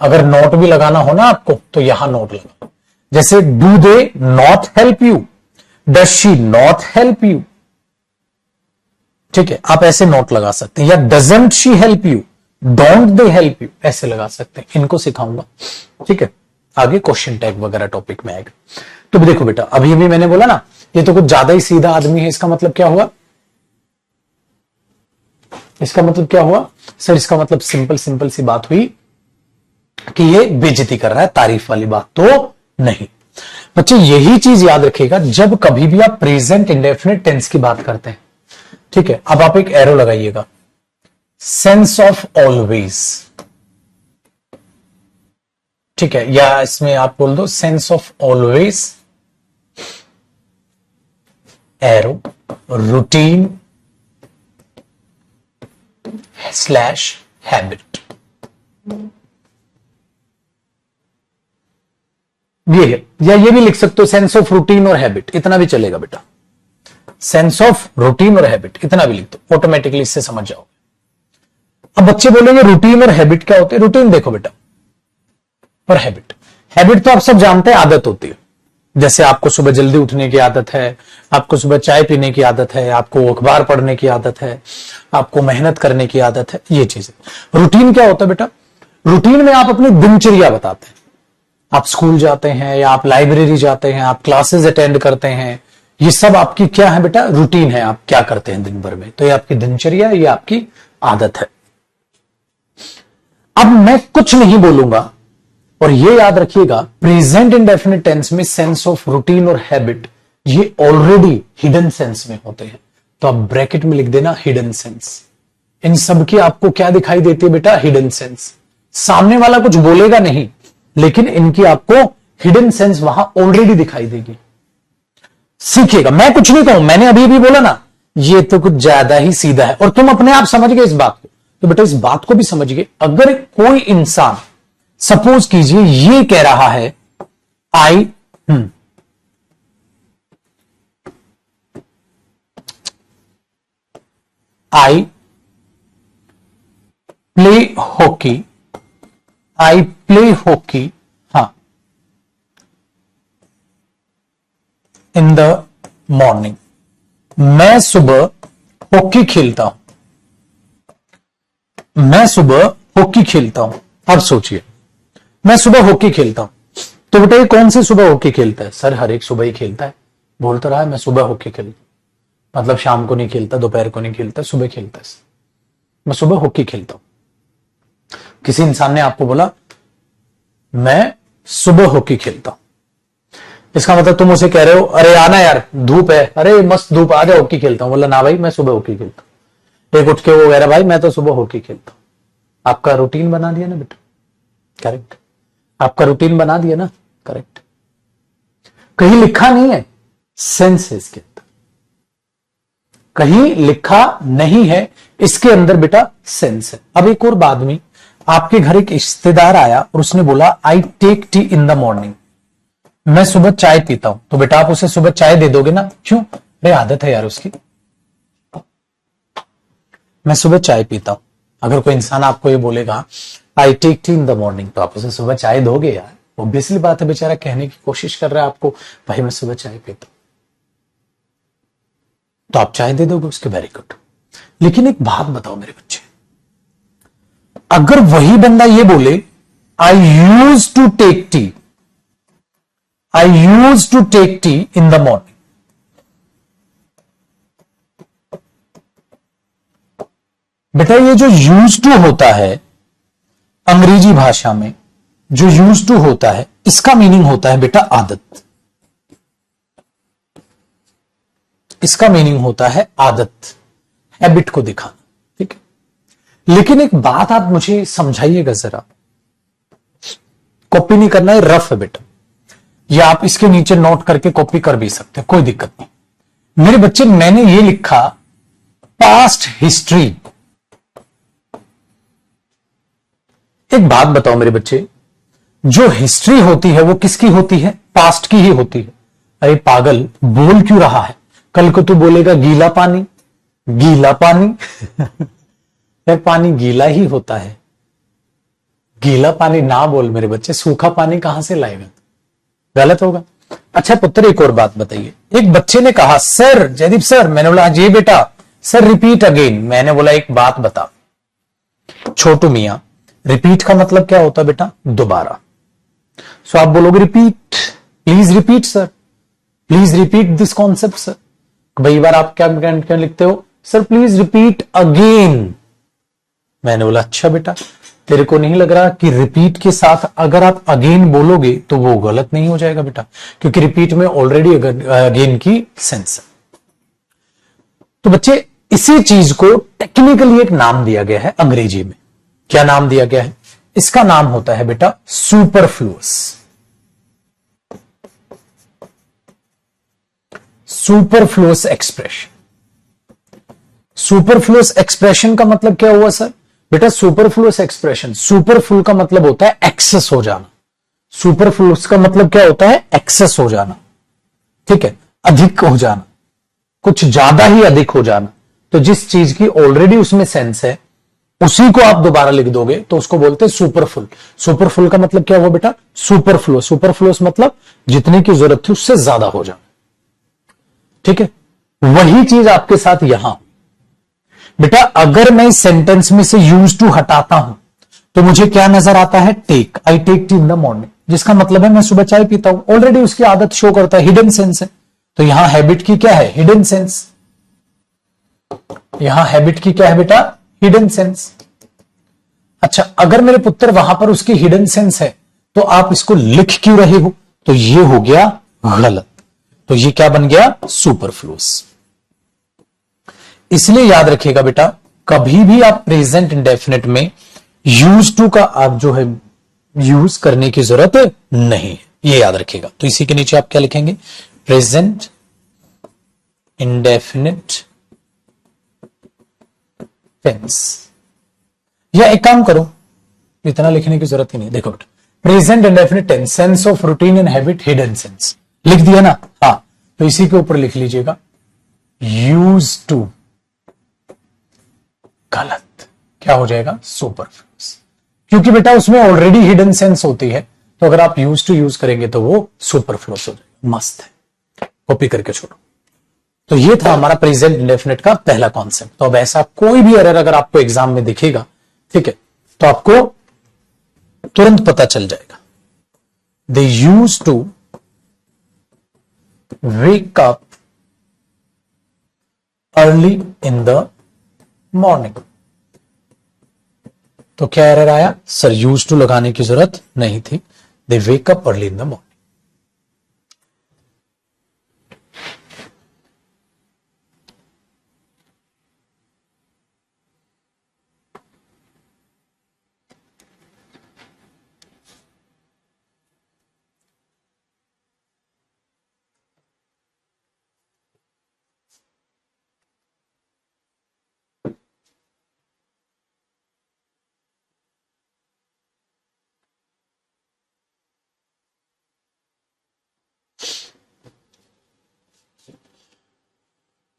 अगर नोट भी लगाना हो ना आपको तो यहां नोट लगाओ। जैसे do they not help you, does she not help you. ठीक है, आप ऐसे नोट लगा सकते हैं, या doesn't she help you, don't they help you, ऐसे लगा सकते हैं। इनको सिखाऊंगा, ठीक है, आगे क्वेश्चन टैग वगैरह टॉपिक में आएगा। तो देखो बेटा, अभी भी मैंने बोला ना ये तो कुछ ज्यादा ही सीधा आदमी है, इसका मतलब क्या हुआ? इसका मतलब क्या हुआ सर? इसका मतलब सिंपल सी बात हुई कि ये बेइज्जती कर रहा है, तारीफ वाली बात तो नहीं। बच्चे यही चीज याद रखिएगा जब कभी भी आप प्रेजेंट इंडेफिनिट टेंस की बात करते हैं। ठीक है, अब आप एक एरो लगाइएगा, सेंस ऑफ ऑलवेज। ठीक है, या इसमें आप बोल दो sense of always, arrow, routine slash habit. ये है, या ये भी लिख सकते हो सेंस ऑफ रूटीन और हैबिट, इतना भी चलेगा बेटा। सेंस ऑफ रूटीन और हैबिट इतना भी लिख दो, ऑटोमेटिकली इससे समझ जाओगे। अब बच्चे बोलेंगे रूटीन और हैबिट क्या होते हैं? रूटीन देखो बेटा, और हैबिट, हैबिट तो आप सब जानते हैं आदत होती है। जैसे आपको सुबह जल्दी उठने की आदत है, आपको सुबह चाय पीने की आदत है, आपको अखबार पढ़ने की आदत है, आपको मेहनत करने की आदत है, ये चीजें। रूटीन क्या होता है बेटा? रूटीन में आप अपनी दिनचर्या बताते हैं। आप स्कूल जाते हैं या आप लाइब्रेरी जाते हैं, आप क्लासेस अटेंड करते हैं, ये सब आपकी क्या है बेटा? रूटीन है। आप क्या करते हैं दिन भर में, तो ये आपकी दिनचर्या, ये आपकी आदत है। अब मैं कुछ नहीं बोलूंगा, और ये याद रखिएगा, प्रेजेंट इंडेफिनिट टेंस में सेंस ऑफ रूटीन और हैबिट ये ऑलरेडी हिडन सेंस में होते हैं। तो आप ब्रैकेट में लिख देना हिडन सेंस। इन सब की आपको क्या दिखाई देती है बेटा? Hidden sense. सामने वाला कुछ बोलेगा नहीं, लेकिन इनकी आपको हिडन सेंस वहां ऑलरेडी दिखाई देगी। सीखिएगा, मैं कुछ नहीं कहूं, मैंने अभी भी बोला ना, ये तो कुछ ज्यादा ही सीधा है, और तुम अपने आप समझ गए इस बात को। तो बेटा इस बात को भी समझिए, अगर कोई इंसान सपोज कीजिए ये कह रहा है I play hockey, I play hockey, हाँ, इन द मॉर्निंग, मैं सुबह हॉकी खेलता हूं, मैं सुबह हॉकी खेलता हूं। अब सोचिए, मैं सुबह हॉकी खेलता हूं, तो बेटा ये कौन सी सुबह हॉकी खेलता है? सर हर एक सुबह ही खेलता है। बोल तो रहा है मैं सुबह हॉकी खेलता, मतलब शाम को नहीं खेलता, दोपहर को नहीं खेलता, सुबह खेलता है। मैं सुबह हॉकी खेलता हूं। किसी इंसान ने आपको बोला मैं सुबह हॉकी खेलता हूं, इसका मतलब तुम उसे कह रहे हो अरे आना यार धूप है, अरे मस्त धूप, आ जा हॉकी खेलता हूं। बोला ना भाई मैं सुबह हॉकी खेलता हूं। एक उठ के वो कह रहा भाई मैं तो सुबह हॉकी खेलता हूं। आपका रूटीन बना दिया ना बेटा, करेक्ट। आपका रूटीन बना दिया ना, करेक्ट। कहीं लिखा नहीं है, सेंस है इसके अंदर। कहीं लिखा नहीं है, इसके अंदर बेटा सेंस है। अब एक और बात में, आपके घर एक रिश्तेदार आया और उसने बोला I take tea in the morning, मैं सुबह चाय पीता हूं। तो बेटा आप उसे सुबह चाय दे दोगे ना? क्यों? अरे आदत है यार उसकी, मैं सुबह चाय पीता हूं। अगर कोई इंसान आपको ये बोलेगा I take tea in the morning, तो आप उसे सुबह चाय दोगे यार? ऑब्वियसली बात है, बेचारा कहने की कोशिश कर रहा है आपको भाई मैं सुबह चाय पीता हूं, तो आप चाय दे दोगे उसके, वेरी गुड। लेकिन एक बात बताओ मेरे बच्चे, अगर वही बंदा ये बोले I use to take tea, I use to take tea in the morning, बेटा ये जो यूज टू होता है अंग्रेजी भाषा में, जो यूज टू होता है इसका मीनिंग होता है बेटा आदत। इसका मीनिंग होता है आदत, हैबिट को दिखाना, ठीक है। लेकिन एक बात आप मुझे समझाइएगा जरा, कॉपी नहीं करना है, रफ है बेटा, या आप इसके नीचे नोट करके कॉपी कर भी सकते हैं, कोई दिक्कत नहीं। मेरे बच्चे मैंने ये लिखा पास्ट हिस्ट्री। एक बात बताओ मेरे बच्चे, जो हिस्ट्री होती है वो किसकी होती है? पास्ट की ही होती है। अरे पागल, बोल क्यों रहा है? कल को तू बोलेगा गीला पानी, गीला पानी पानी गीला ही होता है, गीला पानी ना बोल मेरे बच्चे, सूखा पानी कहां से लाएगा? गलत होगा। अच्छा पुत्र एक और बात बताइए, एक बच्चे ने कहा सर, जयदीप सर, मैंने बोला जी बेटा, सर रिपीट अगेन। मैंने बोला एक बात बता छोटू मियां, रिपीट का मतलब क्या होता है बेटा? दोबारा। सो आप बोलोगे repeat, please repeat sir, please repeat this concept sir. कई बार आप क्या लिखते हो? Sir please repeat again. मैंने बोला अच्छा बेटा, तेरे को नहीं लग रहा कि रिपीट के साथ अगर आप अगेन बोलोगे तो वो गलत नहीं हो जाएगा बेटा, क्योंकि रिपीट में ऑलरेडी अगेन की सेंस है। तो बच्चे इसी चीज को टेक्निकली एक नाम दिया गया है अंग्रेजी में। क्या नाम दिया गया है? इसका नाम होता है बेटा superfluous. Superfluous expression. Superfluous expression का मतलब क्या हुआ सर? बेटा सुपरफ्लुअस एक्सप्रेशन, सुपरफ्लू का मतलब होता है एक्सेस हो जाना। सुपरफ्लुअस का मतलब क्या होता है? एक्सेस हो जाना, ठीक है, अधिक हो जाना, कुछ ज्यादा ही अधिक हो जाना। तो जिस चीज की ऑलरेडी उसमें सेंस है उसी को आप दोबारा लिख दोगे तो उसको बोलते हैं सुपरफुल। सुपरफुल का मतलब क्या हुआ बेटा? सुपरफ्लो। सुपरफ्लोस मतलब जितने की जरूरत थी उससे ज्यादा हो जाए। ठीक है, वही चीज आपके साथ यहां बेटा, अगर मैं इस सेंटेंस में से यूज टू हटाता हूं तो मुझे क्या नजर आता है? Take. I take tea in the morning, जिसका मतलब है मैं सुबह चाय पीता हूं। ऑलरेडी उसकी आदत शो करता है, हिडन सेंस है। तो यहां हैबिट की क्या है? Hidden sense. यहां हैबिट की क्या है बेटा? Hidden sense. अच्छा, अगर मेरे पुत्र वहां पर उसकी हिडन सेंस है तो आप इसको लिख क्यों रहे हो? तो ये हो गया गलत। तो ये क्या बन गया? सुपरफ्लूस। इसलिए याद रखिएगा बेटा, कभी भी आप प्रेजेंट इंडेफिनिट में यूज टू का आप जो है यूज करने की जरूरत नहीं है, ये याद रखिएगा। तो इसी के नीचे आप क्या लिखेंगे? Present indefinite tense. या एक काम करो, इतना लिखने की जरूरत ही नहीं। देखो बेटा, present indefinite tense, sense of routine and habit, hidden sense, लिख दिया ना? हाँ, तो इसी के ऊपर लिख लीजिएगा यूज टू। गलत। क्या हो जाएगा? सुपरफ्लूस। क्योंकि बेटा उसमें ऑलरेडी हिडन सेंस होती है, तो अगर आप यूज टू यूज करेंगे तो वो सुपरफ्लूस हो जाएगा। मस्त है, कॉपी करके छोड़ो। तो ये था हमारा प्रेजेंट इंडेफिनिट का पहला कॉन्सेप्ट। तो अब ऐसा कोई भी एरर अगर आपको एग्जाम में दिखेगा, ठीक है, तो आपको तुरंत पता चल जाएगा। They use to wake up early in the morning. तो क्या एरर आया? सर यूज टू लगाने की जरूरत नहीं थी, they wake up early in the morning.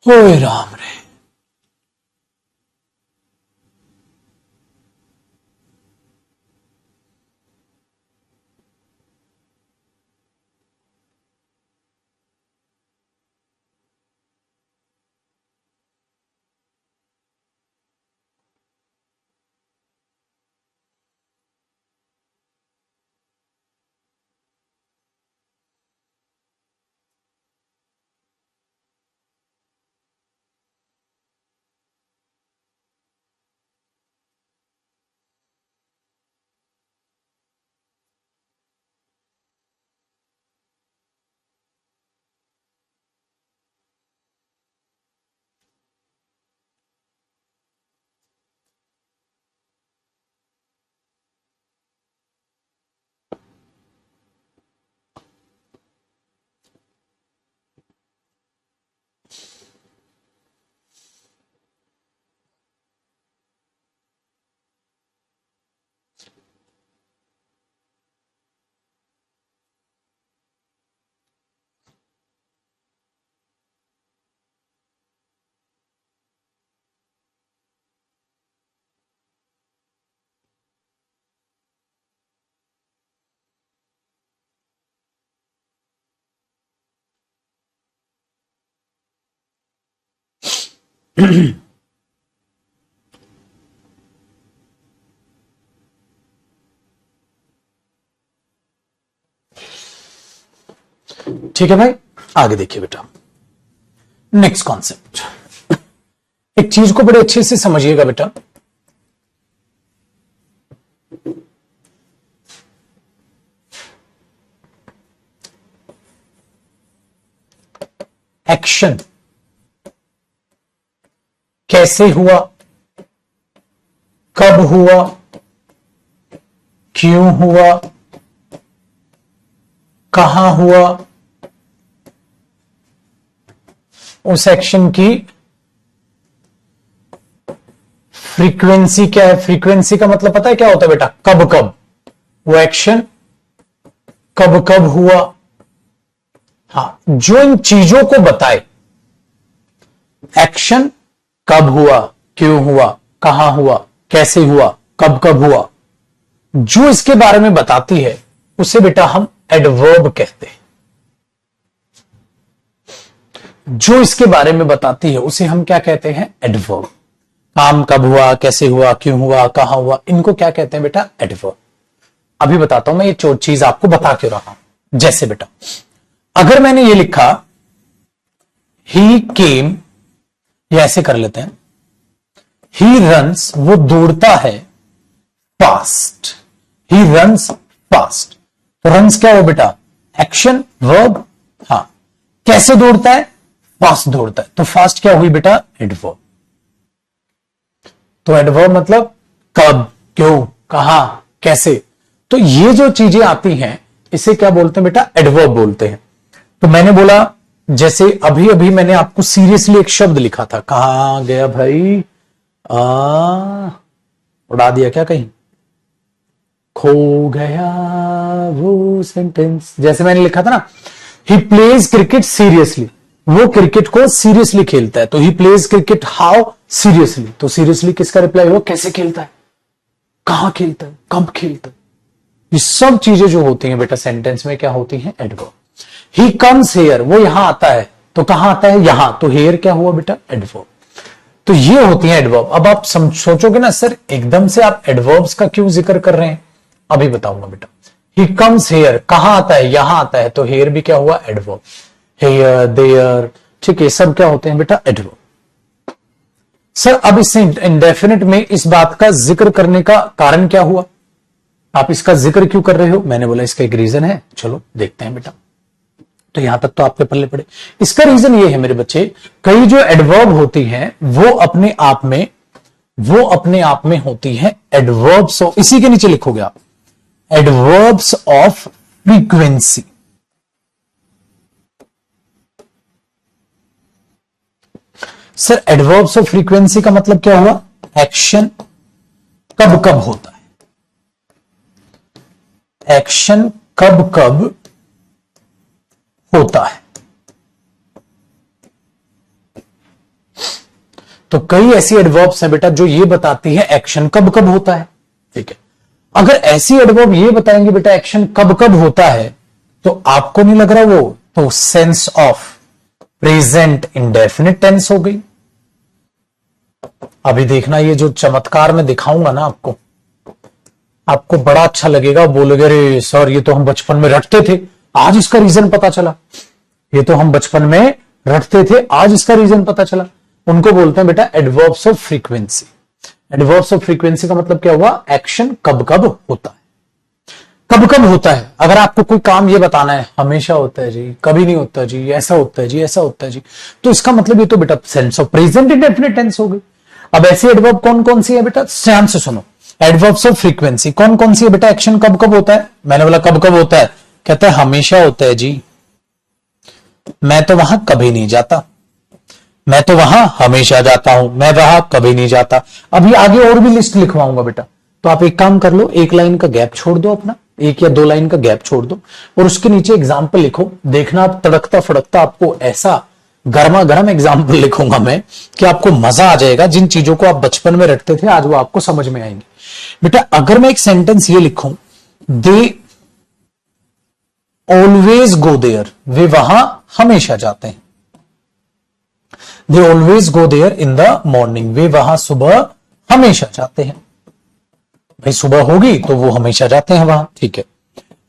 ओए राम रे। ठीक है भाई, आगे देखिए बेटा। नेक्स्ट कॉन्सेप्ट, एक चीज को बड़े अच्छे से समझिएगा बेटा। एक्शन कैसे हुआ, कब हुआ, क्यों हुआ, कहां हुआ, उस एक्शन की फ्रीक्वेंसी क्या है। फ्रीक्वेंसी का मतलब पता है क्या होता है बेटा? कब कब वो एक्शन कब कब हुआ। हाँ, जो इन चीजों को बताए, एक्शन कब हुआ, क्यों हुआ, कहां हुआ, कैसे हुआ, कब कब हुआ, जो इसके बारे में बताती है उसे बेटा हम एडवर्ब कहते हैं। जो इसके बारे में बताती है उसे हम क्या कहते हैं, एडवर्ब। काम कब हुआ, कैसे हुआ, क्यों हुआ, कहां हुआ, इनको क्या कहते हैं बेटा, एडवर्ब। अभी बताता हूं मैं ये चीज आपको बता क्यों रहा हूं। जैसे बेटा अगर मैंने ये लिखा ही केम, या ऐसे कर लेते हैं, ही रन्स, वो दौड़ता है, फास्ट, ही रन्स फास्ट। तो रन्स क्या हो बेटा, एक्शन, वर्ब। हाँ, कैसे दौड़ता है, फास्ट दौड़ता है। तो फास्ट क्या हुई बेटा, एडवर्ब। तो एडवर्ब मतलब कब, क्यों, कहां, कैसे। तो ये जो चीजें आती हैं इसे क्या बोलते हैं बेटा, एडवर्ब बोलते हैं। तो मैंने बोला, जैसे अभी अभी मैंने आपको सीरियसली एक शब्द लिखा था, कहां गया भाई, उड़ा दिया क्या कहीं, खो गया वो सेंटेंस। जैसे मैंने लिखा था ना, ही प्लेज क्रिकेट सीरियसली, वो क्रिकेट को सीरियसली खेलता है। तो ही प्लेज क्रिकेट हाउ सीरियसली। तो सीरियसली किसका रिप्लाई हो, कैसे खेलता है, कहां खेलता है, कब खेलता है। ये सब चीजें जो होती हैं बेटा सेंटेंस में क्या होती हैं, एडवर्ब। ही कम्स हेयर, वो यहां आता है। तो कहां आता है, यहां। तो हेयर क्या हुआ बेटा, एडवर्ब। तो ये होती है एडवर्ब। अब आप सोचोगे ना सर एकदम से आप एडवर्ब्स का क्यों जिक्र कर रहे हैं, अभी बताऊंगा बेटा। ही कम्स हेयर, कहां आता है, यहां आता है। तो हेयर भी क्या हुआ, एडवर्ब। हेयर, देयर, ठीक है, सब क्या होते हैं बेटा, एडवर्ब। सर अब इससे इंडेफिनिट में इस बात का जिक्र करने का कारण क्या हुआ, आप इसका जिक्र क्यों कर रहे हो। मैंने बोला इसका एक रीजन है, चलो देखते हैं बेटा। तो यहां तक तो आपके पल्ले पड़े। इसका रीजन ये है मेरे बच्चे, कई जो एडवर्ब होती हैं वो अपने आप में होती हैं एडवर्ब्स ऑफ, इसी के नीचे लिखोगे आप, adverbs of frequency. Sir adverbs of frequency का मतलब क्या हुआ, एक्शन कब कब होता है, एक्शन कब कब होता है। तो कई ऐसी एडवर्ब्स हैं बेटा जो ये बताती है एक्शन कब कब होता है, ठीक है। अगर ऐसी एडवर्ब ये बताएंगे बेटा एक्शन कब कब होता है, तो आपको नहीं लग रहा वो, तो sense of present indefinite tense हो गई। अभी देखना ये जो चमत्कार मैं दिखाऊंगा ना आपको बड़ा अच्छा लगेगा, बोलोगे अरे सर ये तो हम बचपन में रटते थे, आज इसका रीजन पता चला। ये तो हम बचपन में रटते थे, आज इसका रीजन पता चला। उनको बोलते हैं बेटा adverbs of frequency. Adverbs of frequency का मतलब क्या हुआ, एक्शन कब कब होता है, कब कब होता है। अगर आपको कोई काम ये बताना है हमेशा होता है जी, कभी नहीं होता जी, ऐसा होता है जी, ऐसा होता है जी, तो इसका मतलब ये तो बेटा sense of present indefinite tense हो गई। अब ऐसी एडवर्ब कौन कौन सी है बेटा, ध्यान से सुनो। एडवर्ब्स ऑफ फ्रीक्वेंसी कौन कौन सी है बेटा, एक्शन कब कब होता है। मैंने बोला कब कब होता है, कहता है हमेशा होता है जी, मैं तो वहां कभी नहीं जाता, मैं तो वहां हमेशा जाता हूं, मैं वहां कभी नहीं जाता। अभी आगे और भी लिस्ट लिखवाऊंगा बेटा, तो आप एक काम कर लो, एक लाइन का गैप छोड़ दो अपना, एक या दो लाइन का गैप छोड़ दो और उसके नीचे एग्जाम्पल लिखो। देखना आप तड़कता फड़कता आपको ऐसा गर्मा गर्म एग्जाम्पल लिखूंगा मैं कि आपको मजा आ जाएगा। जिन चीजों को आप बचपन में रटते थे आज वो आपको समझ में आएंगी। बेटा अगर मैं एक सेंटेंस ये लिखूं, दे ऑलवेज गो देयर, वे वहां हमेशा जाते हैं। They always go there in the morning, वे वहां सुबह हमेशा जाते हैं। भाई सुबह होगी तो वो हमेशा जाते हैं वहां, ठीक है।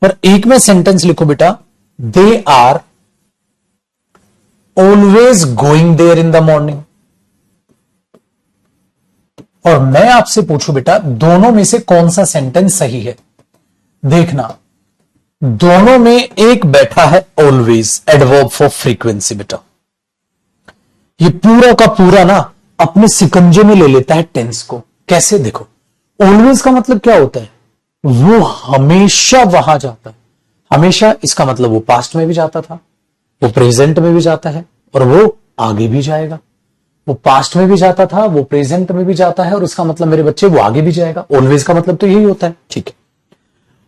पर एक में सेंटेंस लिखो बेटा, they are always going there in the morning. और मैं आपसे पूछूं बेटा दोनों में से कौन सा सेंटेंस सही है। देखना दोनों में एक बैठा है ऑलवेज, एडवर्ब फॉर फ्रीक्वेंसी। बेटा ये पूरा का पूरा ना अपने सिकंजे में ले लेता है टेंस को। कैसे, देखो ऑलवेज का मतलब क्या होता है, वो हमेशा वहां जाता है। हमेशा इसका मतलब वो पास्ट में भी जाता था, वो प्रेजेंट में भी जाता है और वो आगे भी जाएगा। वो पास्ट में भी जाता था, वो प्रेजेंट में भी जाता है और उसका मतलब मेरे बच्चे वो आगे भी जाएगा। ऑलवेज का मतलब तो यही होता है, ठीक है।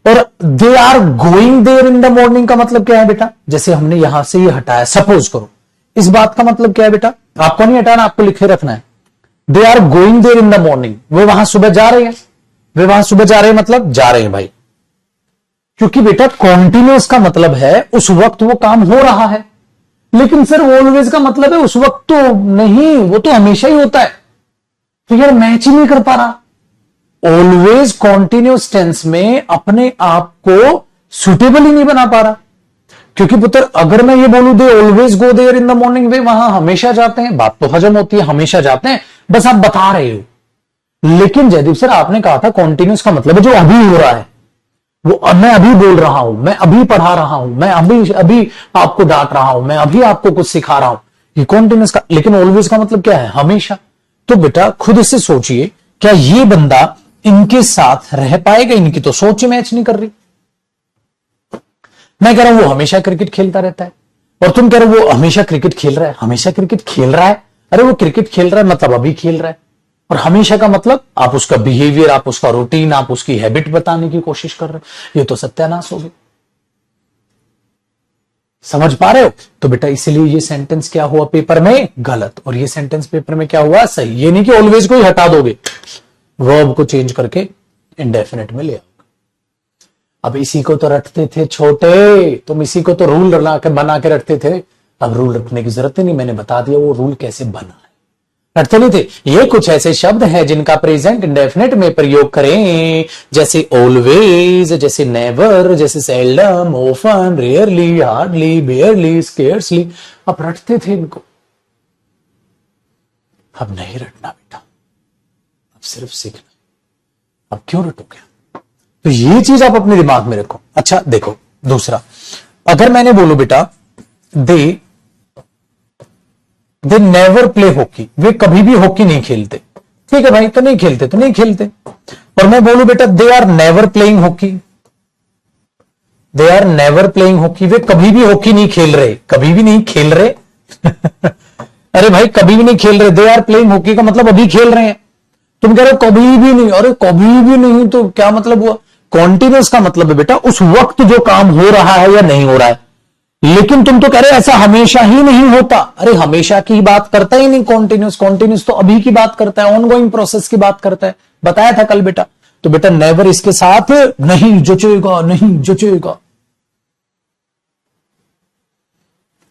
और they are going there in the morning का मतलब क्या है बेटा, जैसे हमने यहां से ये हटाया, सपोज करो इस बात का मतलब क्या है बेटा, आपको नहीं हटाना, आपको लिखे रखना है। They are going there in the morning, वे वहां सुबह जा रहे हैं, वे वहां सुबह जा रहे हैं मतलब जा रहे हैं भाई, क्योंकि बेटा कॉन्टिन्यूस का मतलब है उस वक्त वो काम हो रहा है, लेकिन सर ऑलवेज का मतलब है उस वक्त तो नहीं, वो तो हमेशा ही होता है, तो यार मैच ही नहीं कर पा रहा। ऑलवेज कॉन्टिन्यूस टेंस में अपने आप को सुटेबल ही नहीं बना पा रहा, क्योंकि पुत्र अगर मैं ये बोलूं they always go there in the morning, वे वहां हमेशा जाते हैं, बात तो हजम होती है, हमेशा जाते हैं, बस आप बता रहे हो। लेकिन जयदीप सर आपने कहा था कॉन्टिन्यूस का मतलब है जो अभी हो रहा है, वो मैं अभी बोल रहा हूं, मैं अभी पढ़ा रहा हूं, मैं अभी आपको डांट रहा हूं, मैं अभी आपको कुछ सिखा रहा हूं, ये कॉन्टिन्यूस का। लेकिन ऑलवेज का मतलब क्या है? हमेशा। तो बेटा खुद से सोचिए, क्या ये बंदा इनके साथ रह पाएगा? इनकी तो सोच ही मैच नहीं कर रही। मैं कह रहा हूं वो हमेशा क्रिकेट खेलता रहता है, और तुम कह रहे हो वो हमेशा क्रिकेट खेल रहा है, हमेशा क्रिकेट खेल रहा है। अरे वो क्रिकेट खेल रहा है मतलब अभी खेल रहा है, और हमेशा का मतलब आप उसका बिहेवियर, आप उसका रूटीन, आप उसकी हैबिट बताने की कोशिश कर रहे हो, ये तो सत्यानाश होगी। समझ पा रहे हो? तो बेटा इसलिए ये सेंटेंस क्या हुआ पेपर में? गलत। और ये सेंटेंस पेपर में क्या हुआ? सही। ये नहीं कि ऑलवेज को ही हटा दोगे, वर्ब को चेंज करके इंडेफिनिट में ले आओ। अब इसी को तो रटते थे छोटे, तुम इसी को तो रूल बना के रखते थे, अब रूल रखने की जरूरत ही नहीं, मैंने बता दिया वो रूल कैसे बना है। रटते नहीं थे। ये कुछ ऐसे शब्द हैं जिनका प्रेजेंट इंडेफिनिट में प्रयोग करें, जैसे ऑलवेज, जैसे नेवर, जैसे seldom, often, rarely, hardly, बेयरली, scarcely. अब रटते थे इनको, अब नहीं रटना बेटा, अब सिर्फ सीखना। अब क्यों रटोगे? तो ये चीज आप अपने दिमाग में रखो। अच्छा देखो दूसरा, अगर मैंने बोलू बेटा दे नेवर प्ले हॉकी, वे कभी भी हॉकी नहीं खेलते, ठीक है भाई, तो नहीं खेलते तो नहीं खेलते। और मैं बोलू बेटा they are never playing hockey, they are never playing hockey, वे कभी भी हॉकी नहीं खेल रहे, कभी भी नहीं खेल रहे अरे भाई कभी भी नहीं खेल रहे, दे आर प्लेइंग हॉकी का मतलब अभी खेल रहे हैं। तुम कह रहे हो कभी भी नहीं, अरे कभी भी नहीं तो क्या मतलब हुआ? कॉन्टिन्यूस का मतलब है बेटा उस वक्त जो काम हो रहा है या नहीं हो रहा है। लेकिन तुम तो कह रहे ऐसा हमेशा ही नहीं होता, अरे हमेशा की बात करता ही नहीं कॉन्टिन्यूस, कॉन्टिन्यूस तो अभी की बात करता है, ऑनगोइंग प्रोसेस की बात करता है, बताया था कल बेटा। तो बेटा नेवर इसके साथ नहीं जचेगा, नहीं जचेगा।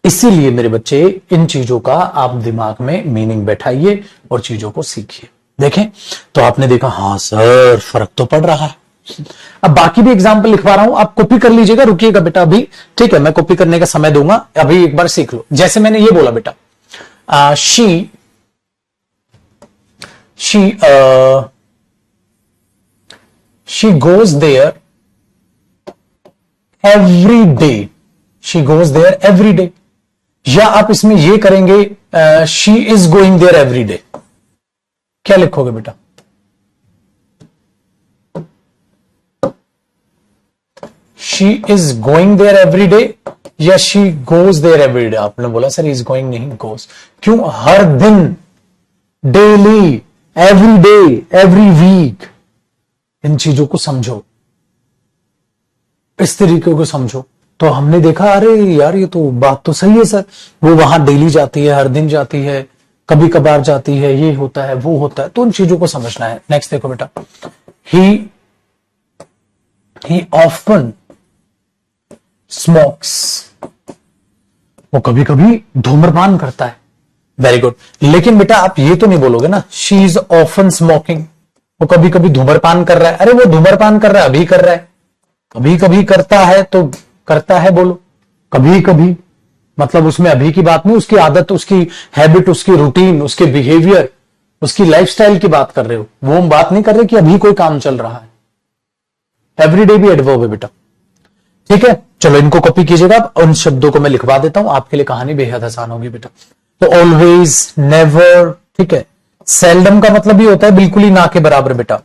इसीलिए मेरे बच्चे इन चीजों का आप दिमाग में मीनिंग बैठाइए और चीजों को सीखिए। देखें तो आपने देखा हाँ सर फर्क तो पड़ रहा है। अब बाकी भी एग्जाम्पल लिखवा रहा हूं, आप कॉपी कर लीजिएगा, रुकिएगा बेटा अभी, ठीक है, मैं कॉपी करने का समय दूंगा, अभी एक बार सीख लो। जैसे मैंने ये बोला बेटा she goes there every day, she goes there every day, या आप इसमें ये करेंगे she is going there every day. क्या लिखोगे बेटा? She is going there every day या she goes there every day? आपने बोला सर इज गोइंग नहीं, गोज। क्यों? हर दिन, daily, every day, every week. इन चीजों को समझो, इस तरीके को समझो। तो हमने देखा अरे यार ये तो बात तो सही है सर, वो वहां डेली जाती है, हर दिन जाती है, कभी कभार जाती है, ये होता है वो होता है, तो उन चीजों को समझना है। नेक्स्ट देखो बेटा, ही ऑफन स्मोक्स, वो कभी कभी धूम्रपान करता है। Very good. लेकिन बेटा आप ये तो नहीं बोलोगे ना शी इज ऑफन स्मोकिंग, वो कभी कभी धूम्रपान कर रहा है। अरे वो धूम्रपान कर रहा है, अभी कर रहा है, कभी कभी करता है तो करता है, बोलो कभी कभी, मतलब उसमें अभी की बात नहीं, उसकी आदत, उसकी हैबिट, उसकी रूटीन, उसके बिहेवियर, उसकी लाइफस्टाइल की बात कर रहे हो। वो हम बात नहीं कर रहे कि अभी कोई काम चल रहा है। एवरीडे भी एडवर्ब है बेटा, ठीक है। चलो इनको कॉपी कीजिएगा, उन शब्दों को मैं लिखवा देता हूं, आपके लिए कहानी बेहद आसान होगी बेटा। तो ऑलवेज, नेवर, ठीक है। सेल्डम का मतलब भी होता है बिल्कुल ही ना के बराबर बेटा।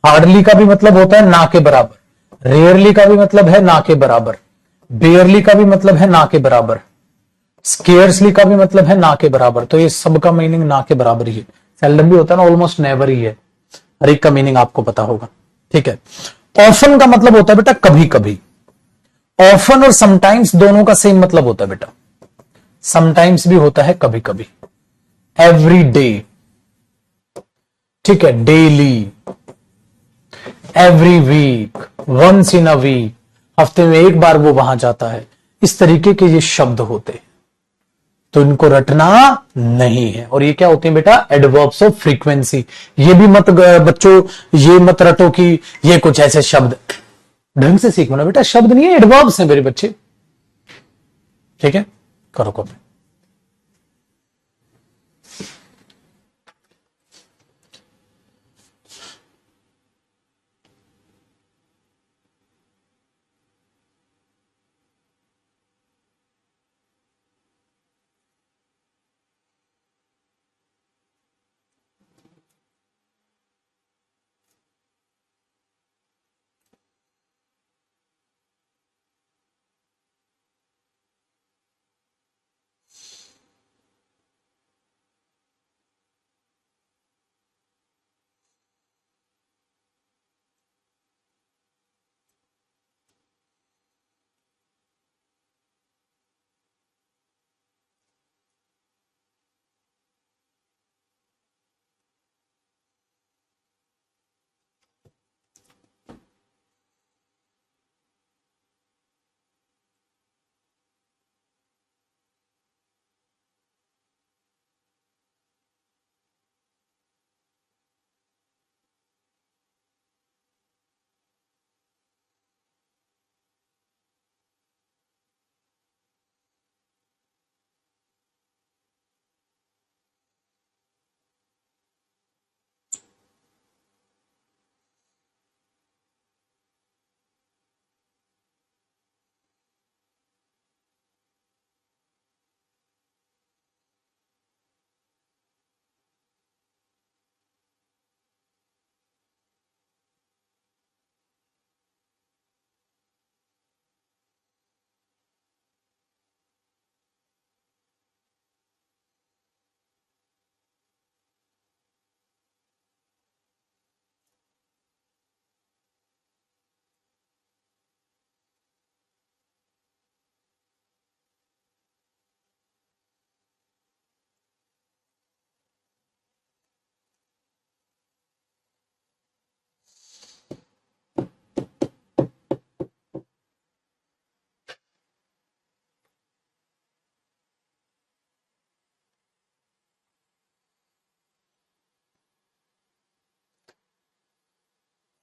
हार्डली का भी मतलब होता है ना के बराबर। रेयरली का भी मतलब है ना के बराबर। बेयरली का भी मतलब है ना के बराबर। स्केर्सली का भी मतलब है ना के बराबर। तो ये सबका मीनिंग ना के बराबर ही है। सेल्डम भी होता है ना, ऑलमोस्ट नेवर ही है। हर एक का मीनिंग आपको पता होगा, ठीक है। ऑफन का मतलब होता है बेटा कभी कभी। ऑफन और समटाइम्स दोनों का सेम मतलब होता है बेटा। समटाइम्स भी होता है कभी कभी। एवरी डे, ठीक है, daily, every week, once in a week, हफ्ते में एक बार वो वहां जाता है, इस तरीके के ये शब्द होते हैं, तो इनको रटना नहीं है। और ये क्या होते हैं बेटा? Adverbs of frequency. ये भी मत बच्चों, ये मत रटो कि ये कुछ ऐसे शब्द, ढंग से सीखो ना बेटा, शब्द नहीं है, एडवर्ब्स हैं मेरे बच्चे, ठीक है? करो कॉपी।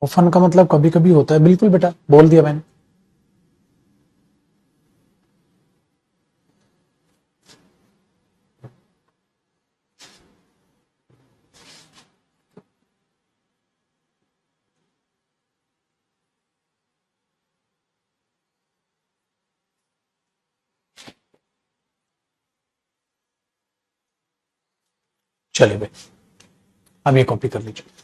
फन का मतलब कभी कभी होता है, बिल्कुल बेटा, बोल दिया मैंने। चलिए भाई, अब ये कॉपी कर लीजिए।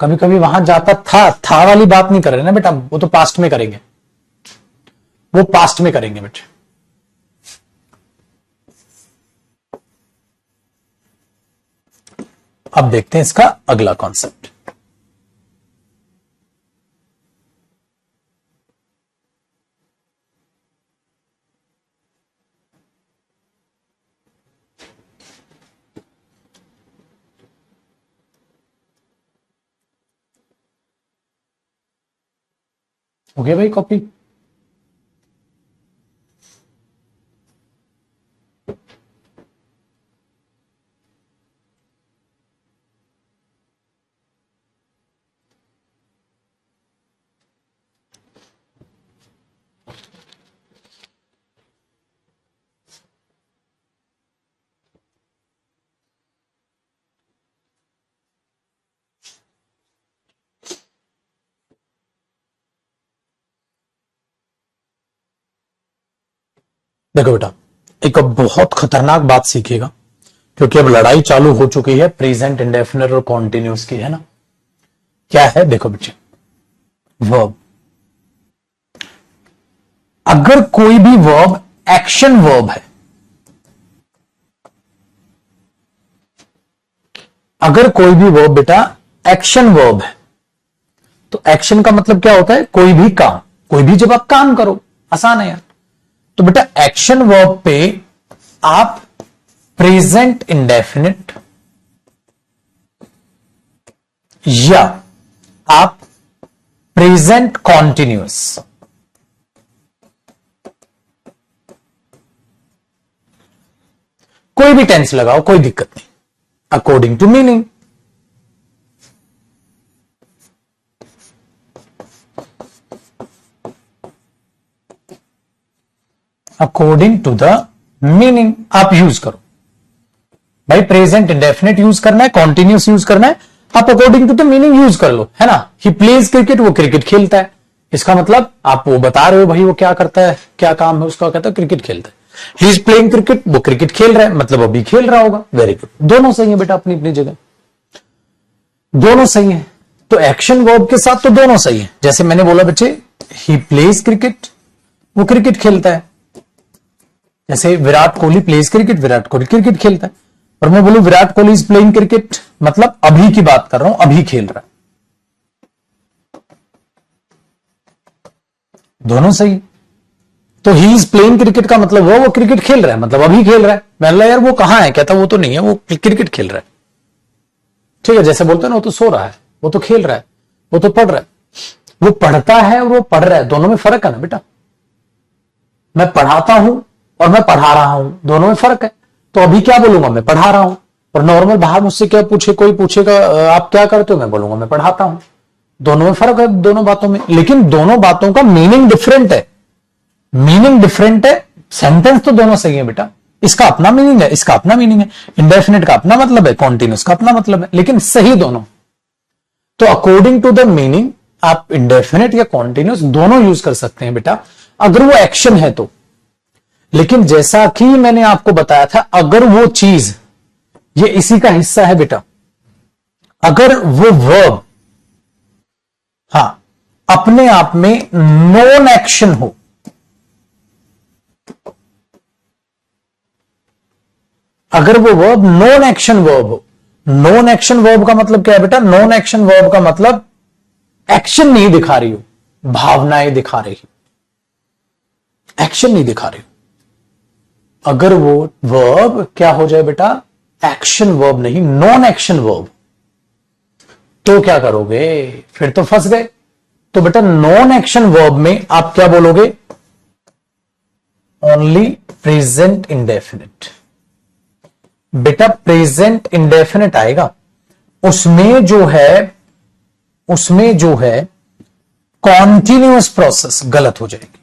कभी कभी वहां जाता था वाली बात नहीं कर रहे ना बेटा, वो तो पास्ट में करेंगे, वो पास्ट में करेंगे बेटे। अब देखते हैं इसका अगला कॉन्सेप्ट। हो गया भाई कॉपी? देखो बेटा, एक अब बहुत खतरनाक बात सीखिएगा, क्योंकि अब लड़ाई चालू हो चुकी है प्रेजेंट इंडेफिनिट और कॉन्टिन्यूस की, है ना? क्या है? देखो बच्चे, वर्ब, अगर कोई भी वर्ब एक्शन वर्ब है, अगर कोई भी वर्ब बेटा एक्शन वर्ब है, तो एक्शन का मतलब क्या होता है? कोई भी काम, कोई भी जब आप काम करो, आसान है यार। तो बेटा एक्शन वर्ब पे आप प्रेजेंट इंडेफिनिट या आप प्रेजेंट कॉन्टिन्यूअस कोई भी टेंस लगाओ, कोई दिक्कत नहीं, according to meaning. According to the meaning आप यूज करो भाई। प्रेजेंट इंडेफिनिट यूज करना है, कॉन्टिन्यूस यूज करना है, आप according to the meaning use कर लो, है ना। ही प्लेज क्रिकेट, वो क्रिकेट खेलता है, इसका मतलब आप वो बता रहे हो भाई वो क्या करता है, क्या काम है उसका, कहता है क्रिकेट खेलता है। ही इज प्लेइंग क्रिकेट, वो क्रिकेट खेल रहा है, मतलब अभी खेल रहा होगा। वेरी गुड, दोनों सही है बेटा, अपनी अपनी जगह दोनों सही है। तो एक्शन वर्ब के साथ तो दोनों सही है। जैसे मैंने बोला बच्चे, ही प्लेज क्रिकेट, वो क्रिकेट खेलता है। जैसे Virat Kohli pledge cricket, Virat Kohli cricket खेलता है। और मैं बोलूं Virat Kohli is playing cricket, मतलब अभी की बात कर रहा हूं, अभी खेल रहा है। दोनों सही। तो ही इज प्लेइंग क्रिकेट का मतलब वो क्रिकेट खेल रहा है, मतलब अभी खेल रहा है। मैं यार वो कहां है, कहता वो तो नहीं है, वो क्रिकेट खेल रहा है। ठीक है, जैसे बोलते हैं ना, वो तो सो रहा है, वो तो खेल रहा है, वो तो पढ़ रहा है। वो पढ़ता है और वो पढ़ रहा है, दोनों में फर्क है ना बेटा। मैं पढ़ाता हूं और मैं पढ़ा रहा हूं, दोनों में फर्क है। तो अभी क्या बोलूंगा, मैं पढ़ा रहा हूं। और नॉर्मल बाहर मुझसे क्या पूछे, कोई पूछेगा आप क्या करते हो, मैं बोलूंगा मैं पढ़ाता हूं। दोनों में फर्क है, दोनों बातों में। लेकिन दोनों बातों का मीनिंग डिफरेंट है, मीनिंग डिफरेंट है। सेंटेंस तो दोनों सही है बेटा, इसका अपना मीनिंग है, इसका अपना मीनिंग है, इंडेफिनिट का अपना मतलब है, कॉन्टिन्यूस का अपना मतलब है, लेकिन सही दोनों। तो अकॉर्डिंग टू द मीनिंग आप इंडेफिनिट या कॉन्टिन्यूस दोनों यूज कर सकते हैं बेटा, अगर वो एक्शन है तो। लेकिन जैसा कि मैंने आपको बताया था, अगर वो चीज ये इसी का हिस्सा है बेटा, अगर वो वर्ब हां अपने आप में नॉन एक्शन हो, अगर वो वर्ब नॉन एक्शन वर्ब हो। नॉन एक्शन वर्ब का मतलब क्या है बेटा, नॉन एक्शन वर्ब का मतलब एक्शन नहीं दिखा रही हो, भावनाएं दिखा रही हो, एक्शन नहीं दिखा रही हो। अगर वो वर्ब क्या हो जाए बेटा, एक्शन वर्ब नहीं, नॉन एक्शन वर्ब, तो क्या करोगे, फिर तो फंस गए। तो बेटा नॉन एक्शन वर्ब में आप क्या बोलोगे, ओनली प्रेजेंट इंडेफिनिट। बेटा प्रेजेंट इंडेफिनिट आएगा, उसमें जो है कॉन्टिन्यूअस प्रोसेस गलत हो जाएगी।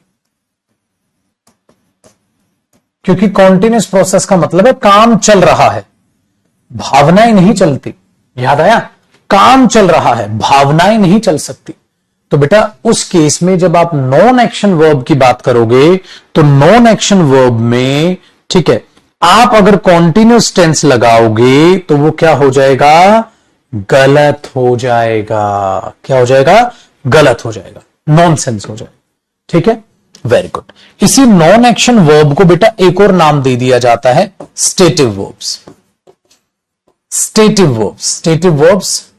क्योंकि कॉन्टिन्यूअस प्रोसेस का मतलब है काम चल रहा है, भावनाएं नहीं चलती। याद आया, काम चल रहा है, भावनाएं नहीं चल सकती। तो बेटा उस केस में जब आप नॉन एक्शन वर्ब की बात करोगे, तो नॉन एक्शन वर्ब में ठीक है, आप अगर कॉन्टिन्यूअस टेंस लगाओगे तो वो क्या हो जाएगा, गलत हो जाएगा। क्या हो जाएगा, गलत हो जाएगा, नॉनसेंस हो जाएगा। ठीक है, वेरी गुड। इसी नॉन एक्शन वर्ब को बेटा एक और नाम दे दिया जाता है stative verbs. Stative verbs, stative verbs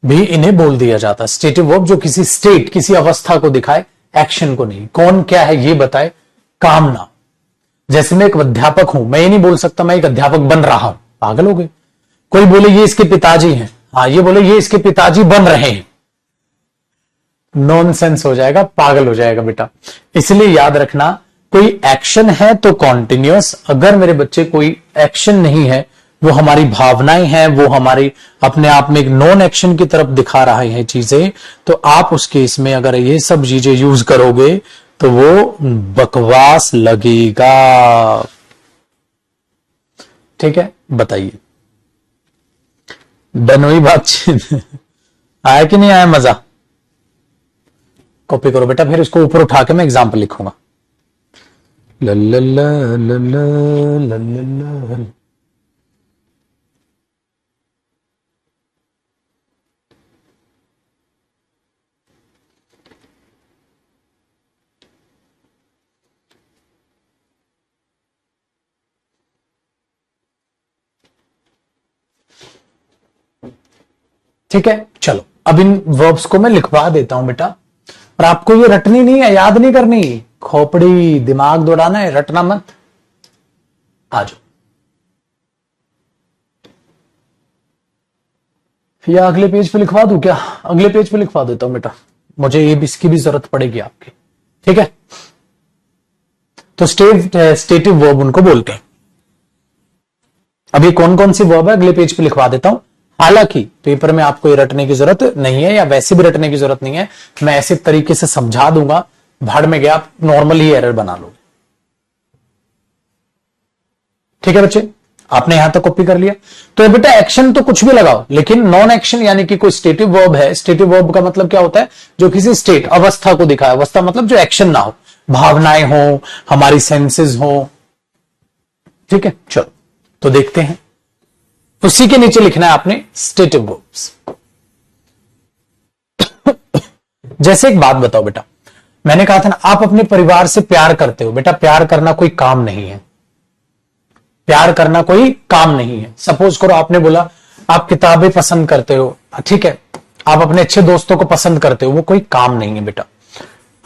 भी इन्हें बोल दिया जाता है। स्टेटिव वर्ब जो किसी स्टेट, किसी अवस्था को दिखाए, एक्शन को नहीं। कौन क्या है ये बताए, काम ना। जैसे मैं एक अध्यापक हूं, मैं ये नहीं बोल सकता मैं एक अध्यापक बन रहा हूं, पागल हो गए। कोई बोले ये इसके पिताजी हैं, हाँ ये बोले ये इसके पिताजी बन रहे हैं, नॉनसेंस हो जाएगा, पागल हो जाएगा बेटा। इसलिए याद रखना, कोई एक्शन है तो कॉन्टिन्यूअस, अगर मेरे बच्चे कोई एक्शन नहीं है, वो हमारी भावनाएं हैं, वो हमारी अपने आप में एक नॉन एक्शन की तरफ दिखा रहा है चीजें, तो आप उस केस में अगर ये सब चीजें यूज करोगे तो वो बकवास लगेगा। ठीक है, बताइए डन हुई बातचीत? आया कि नहीं आया मजा? कॉपी करो बेटा, फिर इसको ऊपर उठा के मैं एग्जाम्पल लिखूंगा। लल्ला लल्ला लल्ला। ठीक है, चलो अब इन वर्ब्स को मैं लिखवा देता हूं बेटा, और आपको ये रटनी नहीं है, याद नहीं करनी, खोपड़ी, दिमाग दौड़ाना है, रटना मत। आ जाओ, या अगले पेज पे लिखवा दूं क्या? अगले पेज पे लिखवा देता हूं बेटा, मुझे ये भी इसकी भी जरूरत पड़ेगी आपकी, ठीक है। तो स्टेटिव वर्ब उनको बोलते हैं। अभी कौन कौन सी वर्ब है अगले पेज पे लिखवा देता हूं। हालांकि पेपर में आपको ये रटने की जरूरत नहीं है, या वैसे भी रटने की जरूरत नहीं है, मैं ऐसे तरीके से समझा दूंगा, भाड़ में गया, आप नॉर्मली एरर बना लोगे। ठीक है बच्चे, आपने यहां तक कॉपी कर लिया। तो बेटा एक्शन तो कुछ भी लगाओ, लेकिन नॉन एक्शन यानी कि कोई स्टेटिव वर्ब है। स्टेटिव वर्ब का मतलब क्या होता है? जो किसी स्टेट, अवस्था को दिखाए। अवस्था मतलब जो एक्शन ना हो, भावनाएं हो, हमारी सेंसेस हो। ठीक है, चलो तो देखते हैं। उसी के नीचे लिखना है आपने स्टेटिव वर्ब्स। जैसे एक बात बताओ बेटा, मैंने कहा था ना, आप अपने परिवार से प्यार करते हो। बेटा प्यार करना कोई काम नहीं है, प्यार करना कोई काम नहीं है। सपोज करो आपने बोला आप किताबें पसंद करते हो, ठीक है, आप अपने अच्छे दोस्तों को पसंद करते हो, वो कोई काम नहीं है बेटा।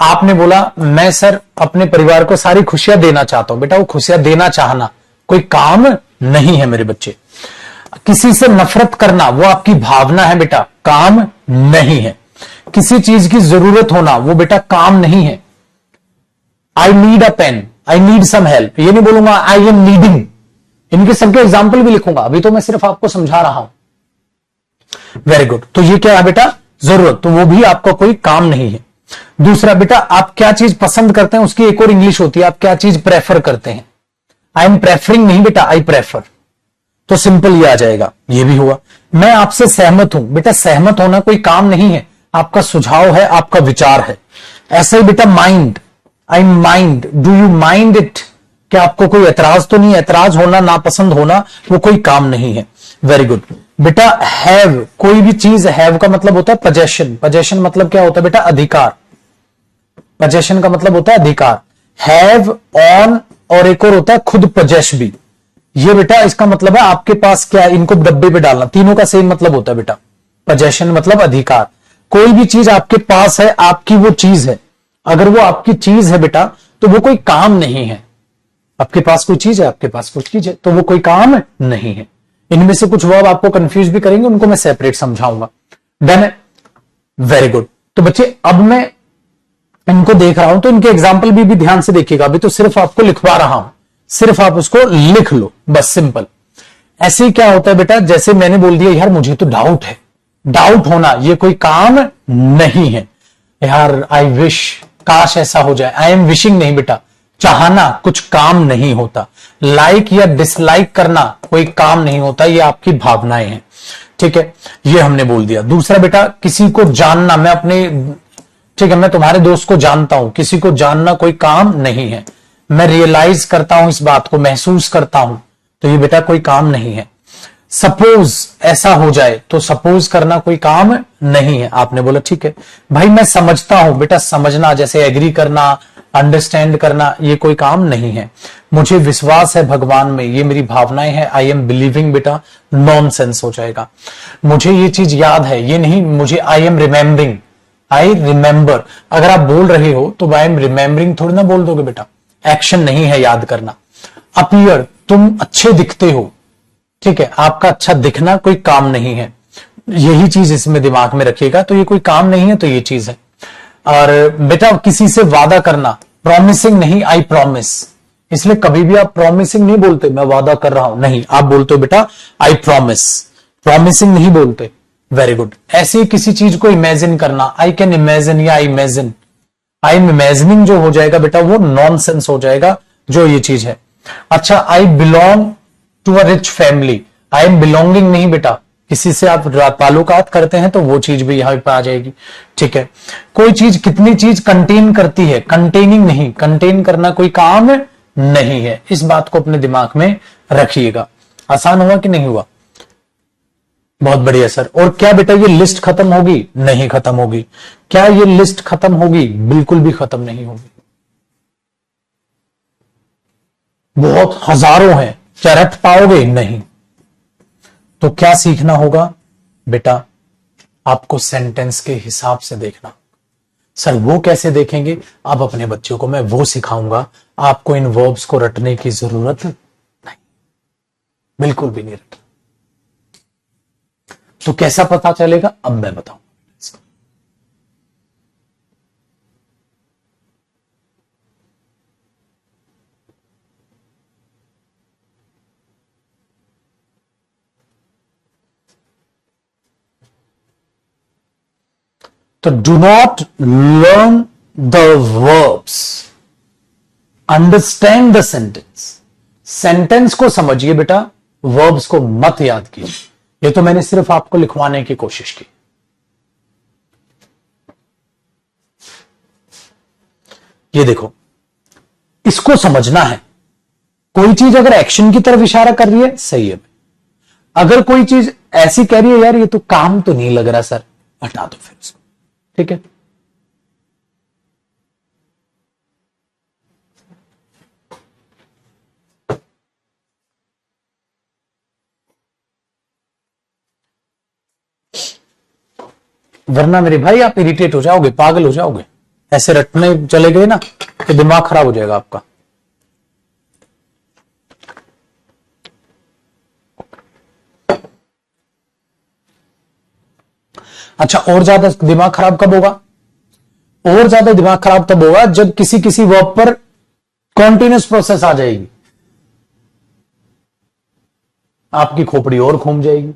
आपने बोला मैं सर अपने परिवार को सारी खुशियां देना चाहता हूं। बेटा वो खुशियां देना चाहना कोई काम नहीं है मेरे बच्चे। किसी से नफरत करना वो आपकी भावना है बेटा, काम नहीं है। किसी चीज की जरूरत होना वो बेटा काम नहीं है। I need a pen, I need some help, ये नहीं बोलूंगा आई एम नीडिंग। इनके सबके एग्जाम्पल भी लिखूंगा, अभी तो मैं सिर्फ आपको समझा रहा हूं। Very good. तो ये क्या है बेटा? जरूरत, तो वो भी आपका कोई काम नहीं है। दूसरा बेटा, आप क्या चीज पसंद करते हैं उसकी एक और इंग्लिश होती है, आप क्या चीज प्रेफर करते हैं। आई एम प्रेफरिंग नहीं बेटा, आई प्रेफर। तो सिंपल ये आ जाएगा, ये भी हुआ। मैं आपसे सहमत हूं। बेटा सहमत होना कोई काम नहीं है, आपका सुझाव है, आपका विचार है। ऐसा ही बेटा mind, I mind, do you mind it, क्या आपको कोई एतराज तो नहीं? एतराज होना, नापसंद होना, वो कोई काम नहीं है। वेरी गुड बेटा। हैव, कोई भी चीज, हैव का मतलब होता है पोजेशन। पोजेशन मतलब क्या होता है बेटा? अधिकार। पोजेशन का मतलब होता है अधिकार। हैव, ऑन, और एक और होता है खुद पोजेस भी। ये बेटा इसका मतलब है आपके पास क्या, इनको डब्बे पे डालना, तीनों का सेम मतलब होता है बेटा। पोजेशन मतलब अधिकार। कोई भी चीज आपके पास है, आपकी वो चीज है। अगर वो आपकी चीज है बेटा तो वो कोई काम नहीं है। आपके पास कोई चीज है, आपके पास कुछ चीज है, तो वो कोई काम नहीं है। इनमें से कुछ वर्ब आपको कंफ्यूज भी करेंगे, उनको मैं सेपरेट समझाऊंगा। डन है, वेरी गुड। तो बच्चे अब मैं इनको देख रहा हूं तो इनके एग्जाम्पल भी ध्यान से देखिएगा। अभी तो सिर्फ आपको लिखवा रहा हूं, सिर्फ आप उसको लिख लो बस, सिंपल। ऐसे ही क्या होता है बेटा, जैसे मैंने बोल दिया यार मुझे तो डाउट है। डाउट होना ये कोई काम नहीं है। यार आई विश, काश ऐसा हो जाए। आई एम विशिंग नहीं बेटा, चाहना कुछ काम नहीं होता। लाइक या डिसलाइक करना कोई काम नहीं होता, ये आपकी भावनाएं हैं। ठीक है, ये हमने बोल दिया। दूसरा बेटा, किसी को जानना, मैं अपने, ठीक है, मैं तुम्हारे दोस्त को जानता हूं, किसी को जानना कोई काम नहीं है। मैं रियलाइज करता हूं इस बात को, महसूस करता हूं, तो ये बेटा कोई काम नहीं है। सपोज ऐसा हो जाए, तो सपोज करना कोई काम नहीं है। आपने बोला ठीक है भाई मैं समझता हूं। बेटा समझना जैसे एग्री करना, अंडरस्टैंड करना, ये कोई काम नहीं है। मुझे विश्वास है भगवान में, ये मेरी भावनाएं हैं, आई एम बिलीविंग, बेटा नॉनसेंस हो जाएगा। मुझे ये चीज याद है, ये नहीं, मुझे I am remembering, I remember. अगर आप बोल रहे हो तो आई एम रिमेंबरिंग थोड़ी ना बोल दोगे बेटा, एक्शन नहीं है याद करना। अपीयर, तुम अच्छे दिखते हो, ठीक है, आपका अच्छा दिखना कोई काम नहीं है। यही चीज इसमें दिमाग में रखिएगा। तो ये कोई काम नहीं है, तो ये चीज है। और बेटा किसी से वादा करना, प्रॉमिसिंग नहीं, आई प्रॉमिस। इसलिए कभी भी आप प्रॉमिसिंग नहीं बोलते मैं वादा कर रहा हूं, नहीं, आप बोलते हो बेटा आई प्रॉमिस, प्रॉमिसिंग नहीं बोलते। Very good. ऐसे ही किसी चीज को इमेजिन करना, आई कैन इमेजिन या I imagine, I am imagining जो हो जाएगा बेटा वो नॉनसेंस हो जाएगा, जो ये चीज है। अच्छा, I belong to a rich family, I am belonging नहीं बेटा, किसी से आप ताल्लुकात करते हैं तो वो चीज भी यहां पर आ जाएगी। ठीक है, कोई चीज कितनी चीज कंटेन करती है, कंटेनिंग नहीं, कंटेन करना कोई काम नहीं है। इस बात को अपने दिमाग में रखिएगा। आसान हुआ कि नहीं हुआ? बहुत बढ़िया सर। और क्या बेटा ये लिस्ट खत्म होगी? नहीं खत्म होगी। क्या ये लिस्ट खत्म होगी? बिल्कुल भी खत्म नहीं होगी। बहुत हजारों हैं, क्या रट पाओगे? नहीं। तो क्या सीखना होगा बेटा? आपको सेंटेंस के हिसाब से देखना। सर वो कैसे देखेंगे? अब अपने बच्चों को मैं वो सिखाऊंगा, आपको इन वर्ब्स को रटने की जरूरत नहीं, बिल्कुल भी नहीं रटना। तो कैसा पता चलेगा? अब मैं बताऊं। तो do not learn the verbs, understand the sentence. Sentence को समझिए बेटा, वर्ब्स को मत याद कीजिए। ये तो मैंने सिर्फ आपको लिखवाने की कोशिश की। ये देखो, इसको समझना है। कोई चीज अगर एक्शन की तरफ इशारा कर रही है, सही है। अगर कोई चीज ऐसी कह रही है, यार ये तो काम तो नहीं लग रहा सर, हटा दो फिर उसको। ठीक है? वरना मेरे भाई आप इरिटेट हो जाओगे, पागल हो जाओगे। ऐसे रटने चले गए ना तो दिमाग खराब हो जाएगा आपका। अच्छा, और ज्यादा दिमाग खराब कब होगा? और ज्यादा दिमाग खराब तब होगा जब किसी किसी वर्ब पर कॉन्टिन्यूस प्रोसेस आ जाएगी, आपकी खोपड़ी और घूम जाएगी।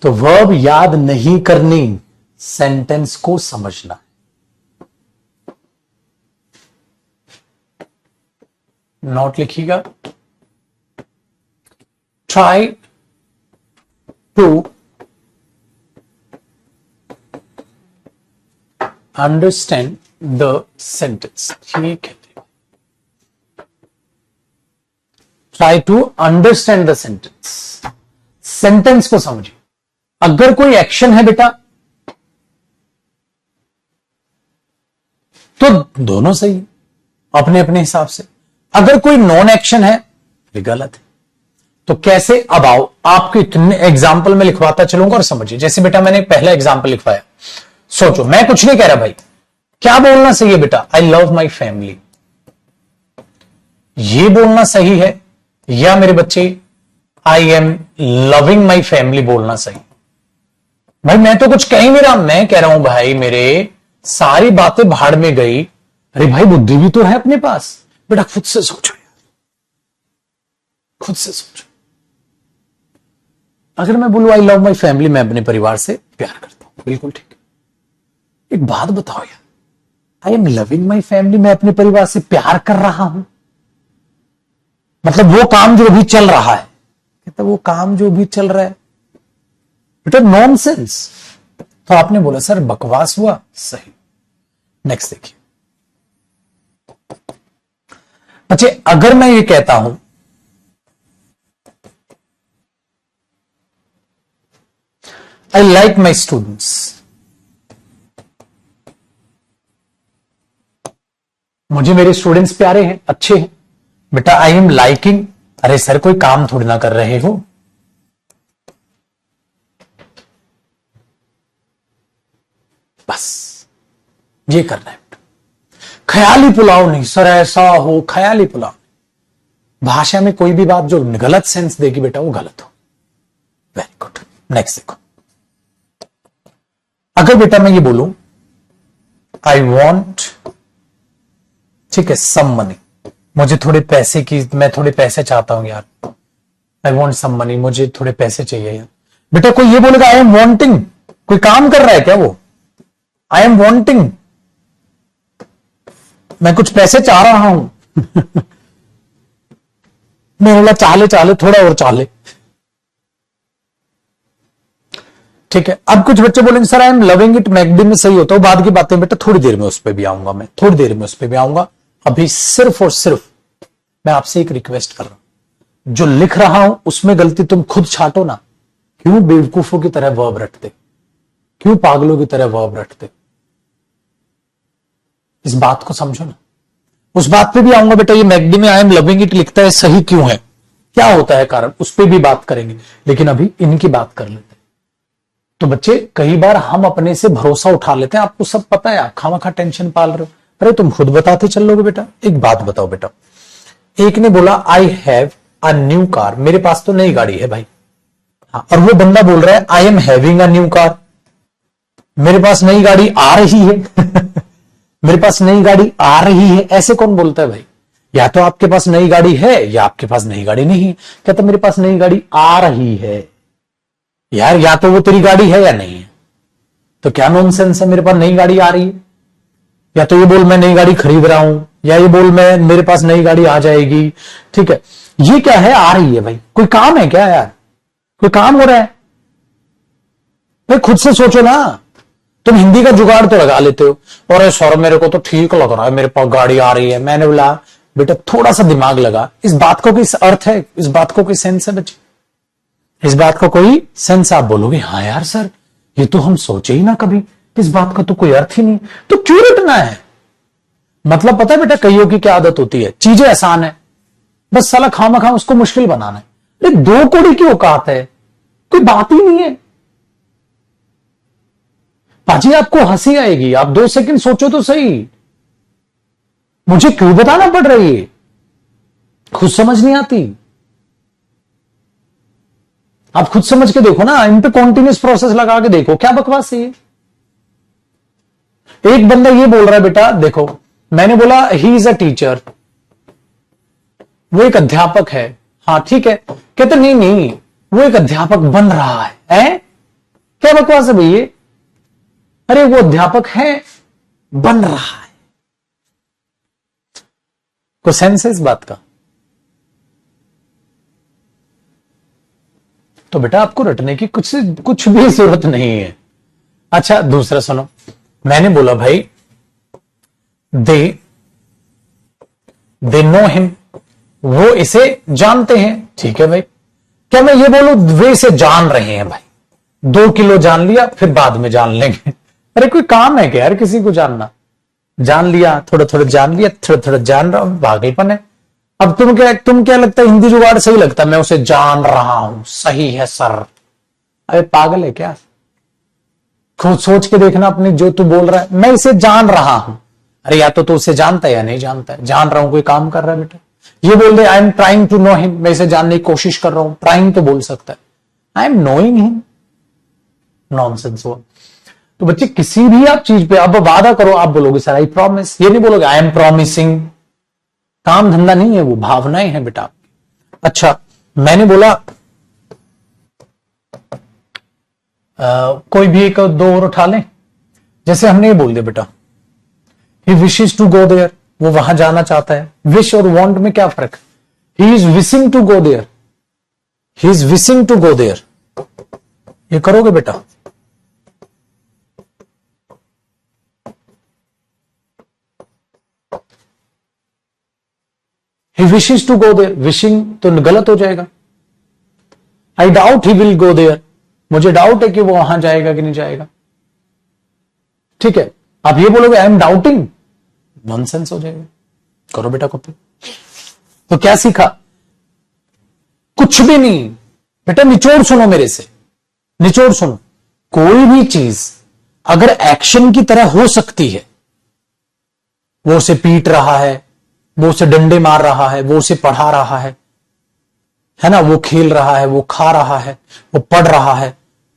तो वर्ब याद नहीं करनी, सेंटेंस को समझना। नोट लिखिएगा। Try to understand the sentence. ठीक है, try to understand the sentence. Sentence को समझिए। अगर कोई एक्शन है बेटा तो दोनों सही है अपने अपने हिसाब से। अगर कोई नॉन एक्शन है ये गलत है। तो कैसे? अब आओ, आपको इतने एग्जाम्पल में लिखवाता चलूंगा और समझिए। जैसे बेटा मैंने पहला एग्जाम्पल लिखवाया, सोचो, मैं कुछ नहीं कह रहा भाई, क्या बोलना सही है बेटा? आई लव माई फैमिली, ये बोलना सही है या मेरे बच्चे I am loving my family बोलना सही? भाई मैं तो कुछ कह ही नहीं रहा, मैं कह रहा हूं भाई मेरे सारी बातें भाड़ में गई। अरे भाई बुद्धि भी तो है अपने पास बेटा, खुद से सोचो यार, खुद से सोचो। अगर मैं बोलूं आई लव माई फैमिली, मैं अपने परिवार से प्यार करता हूं, बिल्कुल ठीक है। एक बात बताओ यार, I am loving my family, मैं अपने परिवार से प्यार कर रहा हूं, मतलब वो काम जो भी चल रहा है, कहता वो काम जो भी चल रहा है बेटा नॉनसेंस। तो आपने बोला सर बकवास हुआ, सही। नेक्स्ट देखिए। अच्छा, अगर मैं ये कहता हूं आई लाइक माई स्टूडेंट्स, मुझे मेरे स्टूडेंट्स प्यारे हैं, अच्छे हैं। बेटा आई एम लाइकिंग, अरे सर कोई काम थोड़ी ना कर रहे हो। बस ये करना है। ख्याली पुलाव नहीं सर, ऐसा हो ख्याली पुलाव। भाषा में कोई भी बात जो गलत सेंस देगी बेटा वो गलत हो। Very good. नेक्स्ट देखो। अगर बेटा मैं ये बोलूं आई वॉन्ट, ठीक है, सम मनी, मुझे थोड़े पैसे की, मैं थोड़े पैसे चाहता हूं यार, आई वॉन्ट सम मनी, मुझे थोड़े पैसे चाहिए यार। बेटा कोई ये बोलेगा आई एम वॉन्टिंग, कोई काम कर रहा है क्या वो? आई एम वॉन्टिंग, मैं कुछ पैसे चाह रहा हूं मैं बोला चाले चाले, थोड़ा और चाले। ठीक है। अब कुछ बच्चे बोलेंगे sir I am loving it McD में सही होता है, बाद की बातें बेटा थोड़ी देर में उस पर भी आऊंगा, मैं थोड़ी देर में उस पर भी आऊंगा। अभी सिर्फ और सिर्फ मैं आपसे एक रिक्वेस्ट कर रहा हूं, जो लिख रहा हूं उसमें गलती तुम खुद छाटो ना। क्यों बेवकूफों की तरह वर्ब रटते, क्यों पागलों की तरह वर्ब रटते? इस बात को समझो ना। उस बात पे भी आऊंगा बेटा, ये मैकडी में आई एम लविंग इट लिखता है, सही क्यों है क्या होता है कारण, उस पर भी बात करेंगे, लेकिन अभी इनकी बात कर लेते हैं। तो बच्चे कई बार हम अपने से भरोसा उठा लेते हैं, आपको सब पता है, आप खामखा टेंशन पाल रहे हो। अरे तुम खुद बताते चल लोगे बेटा। एक बात बताओ बेटा, एक ने बोला I have a new car, मेरे पास तो नई गाड़ी है भाई। हाँ, और वो बंदा बोल रहा है I am having a new car, मेरे पास नई गाड़ी आ रही है मेरे पास नई गाड़ी आ रही है, ऐसे कौन बोलता है भाई? या तो आपके पास नई गाड़ी है या आपके पास नई गाड़ी नहीं है। कहता मेरे पास नई गाड़ी आ रही है। यार या तो वो तेरी गाड़ी है या नहीं है, तो क्या नॉनसेंस है मेरे पास नई गाड़ी आ रही है? या तो ये बोल मैं नई गाड़ी खरीद रहा हूं, या ये बोल मैं मेरे पास नई गाड़ी आ जाएगी। ठीक है, ये क्या है आ रही है भाई? कोई काम है क्या यार? कोई काम हो रहा है भाई? खुद से सोचो ना। तुम हिंदी का जुगाड़ तो लगा लेते हो, और सर मेरे को तो ठीक लग रहा है, मेरे पास गाड़ी आ रही है। मैंने बोला बेटा थोड़ा सा दिमाग लगा, इस बात को कोई अर्थ है, इस बात को कोई सेंस है बच्चे? इस बात का कोई सेंस? आप बोलोगे हाँ यार सर, ये तो हम सोचे ही ना कभी, इस बात का तो कोई अर्थ ही नहीं, तो क्यों रटना है? मतलब पता है बेटा कईयों की क्या आदत होती है, चीजें आसान है, बस साला खामा उसको मुश्किल बनाना है। अरे दो कौड़ी की औकात है, कोई बात ही नहीं है। पाजी आपको हंसी आएगी, आप 2 सेकंड सोचो तो सही, मुझे क्यों बताना पड़ रही है? खुद समझ नहीं आती? आप खुद समझ के देखो ना, इन पे कॉन्टिन्यूस प्रोसेस लगा के देखो, क्या बकवास है ये? एक बंदा ये बोल रहा है बेटा देखो, मैंने बोला ही इज अ टीचर, वो एक अध्यापक है। हाँ ठीक है, कहते नहीं नहीं वो एक अध्यापक बन रहा है? क्या बकवास है भैया? अरे वो अध्यापक है, बन रहा है, को सेंस है इस बात का? तो बेटा आपको रटने की कुछ भी जरूरत नहीं है। अच्छा दूसरा सुनो, मैंने बोला भाई दे दे नो हिम, वो इसे जानते हैं। ठीक है भाई, क्या मैं ये बोलूं वे इसे जान रहे हैं भाई? 2 किलो जान लिया फिर बाद में जान लेंगे अरे कोई काम है क्या यार किसी को जानना? जान लिया, थोड़ा थोड़ा जान लिया, थोड़ा थोड़ा जान रहा हूं, भागेपन है। अब तुम क्या लगता है हिंदी जुगाड़ सही लगता है? मैं उसे जान रहा हूं, सही है सर। अरे पागल है क्या? खुद सोच के देखना अपनी, जो तू बोल रहा है मैं इसे जान रहा हूं, अरे या तो तू उसे जानता है या नहीं जानता है। जान रहा हूं कोई काम कर रहा है बेटा। ये बोल दे I am trying to know him, मैं इसे जानने की कोशिश कर रहा हूं, ट्राइंग तो बोल सकता है, I am knowing him nonsense हुआ। तो बच्चे किसी भी आप चीज पे अब वादा करो, आप बोलोगे सर आई प्रॉमिस, ये नहीं बोलोगे आई एम प्रॉमिसिंग। काम धंधा नहीं है, वो भावनाएं हैं बेटा। अच्छा मैंने बोला कोई भी एक दो और उठा लें, जैसे हमने ये बोल दिया बेटा he wishes to go there, वो वहां जाना चाहता है। विश और वांट में क्या फर्क? He is wishing to go there, he is wishing to go there, ये करोगे बेटा? He wishes to go there, wishing तो गलत हो जाएगा। I doubt he will go there, मुझे डाउट है कि वो वहां जाएगा कि नहीं जाएगा। ठीक है, आप ये बोलोगे आई एम डाउटिंग, नॉनसेंस हो जाएगा। करो बेटा कॉपी। तो क्या सीखा? कुछ भी नहीं बेटा, निचोड़ सुनो मेरे से, निचोड़ सुनो। कोई भी चीज अगर एक्शन की तरह हो सकती है, वो उसे पीट रहा है, वो उसे डंडे मार रहा है, वो उसे पढ़ा रहा है ना, वो खेल रहा है, वो खा रहा है, वो पढ़ रहा है,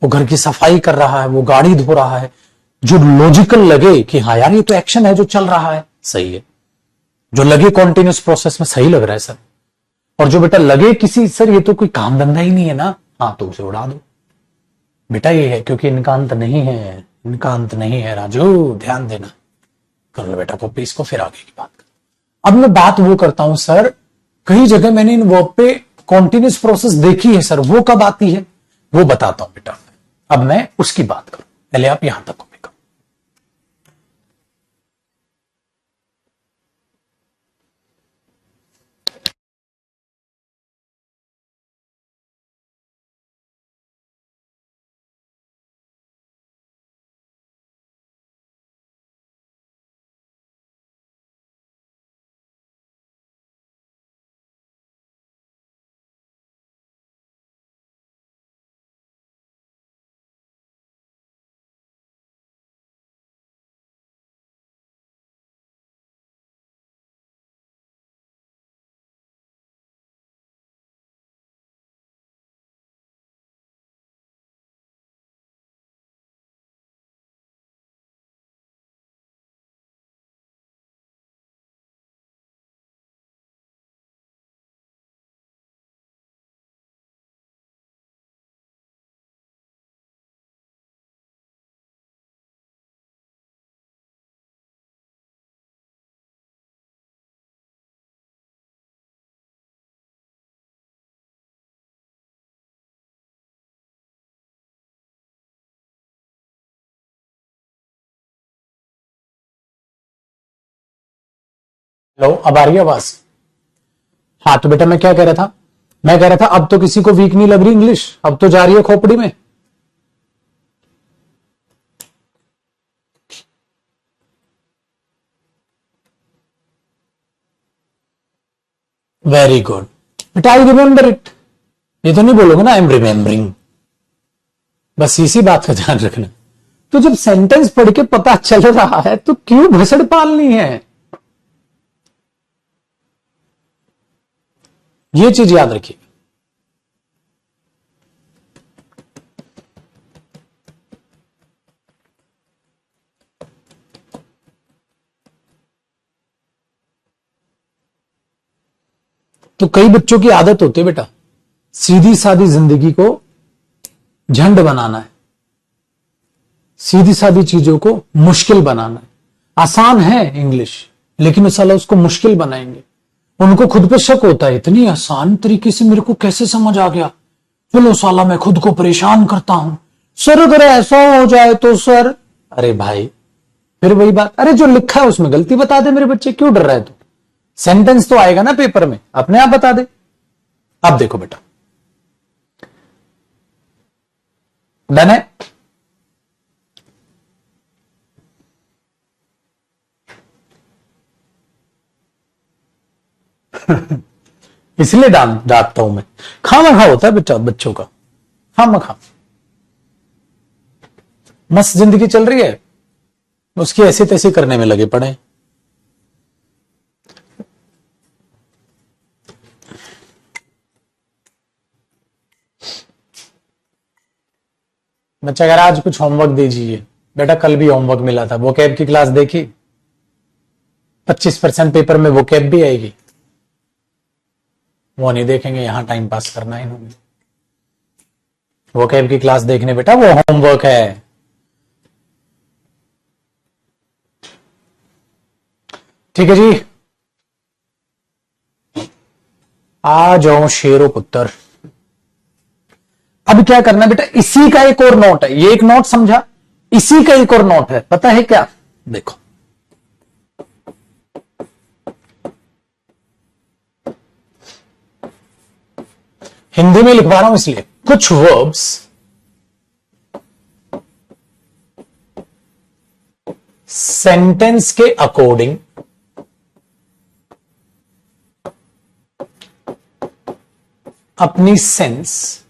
वो घर की सफाई कर रहा है, वो गाड़ी धो रहा है, जो लॉजिकल लगे कि हाँ यार ये तो एक्शन है जो चल रहा है, सही है, जो लगे कॉन्टिन्यूस प्रोसेस में सही लग रहा है सर, और जो बेटा लगे किसी सर ये तो कोई काम धंधा ही नहीं है ना, हाँ तो उसे उड़ा दो बेटा। ये है क्योंकि इनका अंत नहीं है, इनका अंत नहीं है राजू, ध्यान देना। कर लो बेटा कॉपी इसको, फिर आगे की बात कर। अब मैं बात वो करता हूं सर, कई जगह मैंने इन वर्ब पे कॉन्टिन्यूस प्रोसेस देखी है सर, वो कब आती है वो बताता हूं बेटा। अब मैं उसकी बात करूं, पहले आप यहां तक लो, अब आ रही है आवाज? हाँ, तो बेटा मैं क्या कह रहा था, मैं कह रहा था अब तो किसी को वीक नहीं लग रही इंग्लिश, अब तो जा रही है खोपड़ी में। वेरी गुड बेटा, आई रिमेंबर इट। ये तो नहीं बोलोगे ना आई एम रिमेंबरिंग, बस इसी बात का ध्यान रखना। तो जब सेंटेंस पढ़ के पता चल रहा है तो क्यों भसड़ पालनी है, ये चीज याद रखिए। तो कई बच्चों की आदत होती है बेटा, सीधी सादी जिंदगी को झंड बनाना है, सीधी सादी चीजों को मुश्किल बनाना है। आसान है इंग्लिश, लेकिन साला उसको मुश्किल बनाएंगे। उनको खुद पे शक होता है, इतनी आसान तरीके से मेरे को कैसे समझ आ गया, चलो साला मैं खुद को परेशान करता हूं, सर अगर ऐसा हो जाए तो सर। अरे भाई, फिर वही बात, अरे जो लिखा है उसमें गलती बता दे मेरे बच्चे, क्यों डर रहा है तू? सेंटेंस तो आएगा ना पेपर में, अपने आप बता दे। अब देखो बेटा, डन है? इसलिए डांटता हूं मैं, खामखा होता है बेटा बच्चों का, खामखा। मस्त जिंदगी चल रही है, उसकी ऐसी तैसी करने में लगे पड़े। बच्चा अगर आज कुछ होमवर्क दीजिए, बेटा कल भी होमवर्क मिला था, वो कैब की क्लास देखी, 25% पेपर में वो कैब भी आएगी, वो नहीं देखेंगे, यहां टाइम पास करना है इन्होंने। वो कैब की क्लास देखने बेटा, वो होमवर्क है। ठीक है जी, आ जाओ शेरो पुत्र। अब क्या करना है बेटा, इसी का एक और नोट है, ये एक नोट समझा, इसी का एक और नोट है, पता है क्या? देखो, हिंदी में लिखवा रहा हूं इसलिए, कुछ वर्ब्स सेंटेंस के अकॉर्डिंग अपनी सेंस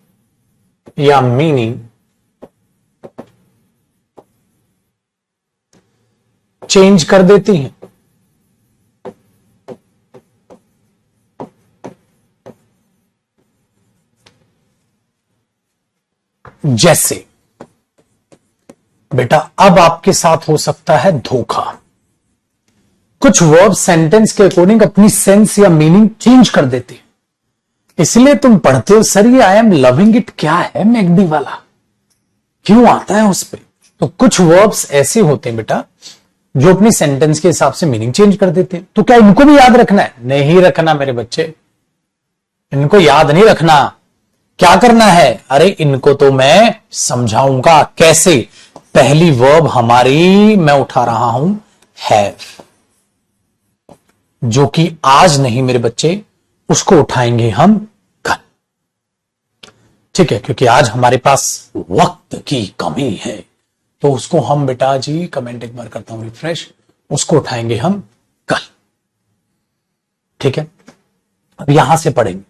या मीनिंग चेंज कर देती हैं। जैसे बेटा, अब आपके साथ हो सकता है धोखा। कुछ वर्ब सेंटेंस के अकॉर्डिंग अपनी सेंस या मीनिंग चेंज कर देते हैं, इसलिए तुम पढ़ते हो सर ये आई एम लविंग इट क्या है, मैगडी वाला क्यों आता है उस पे। तो कुछ वर्ब्स ऐसे होते हैं बेटा जो अपनी सेंटेंस के हिसाब से मीनिंग चेंज कर देते हैं। तो क्या इनको भी याद रखना है? नहीं रखना मेरे बच्चे, इनको याद नहीं रखना। क्या करना है? अरे इनको तो मैं समझाऊंगा कैसे। पहली वर्ब हमारी मैं उठा रहा हूं हैव, जो कि आज नहीं मेरे बच्चे, उसको उठाएंगे हम कल। ठीक है, क्योंकि आज हमारे पास वक्त की कमी है, तो उसको हम बेटा जी, कमेंट एक बार करता हूं रिफ्रेश, उसको उठाएंगे हम कल। ठीक है, अब यहां से पढ़ेंगे।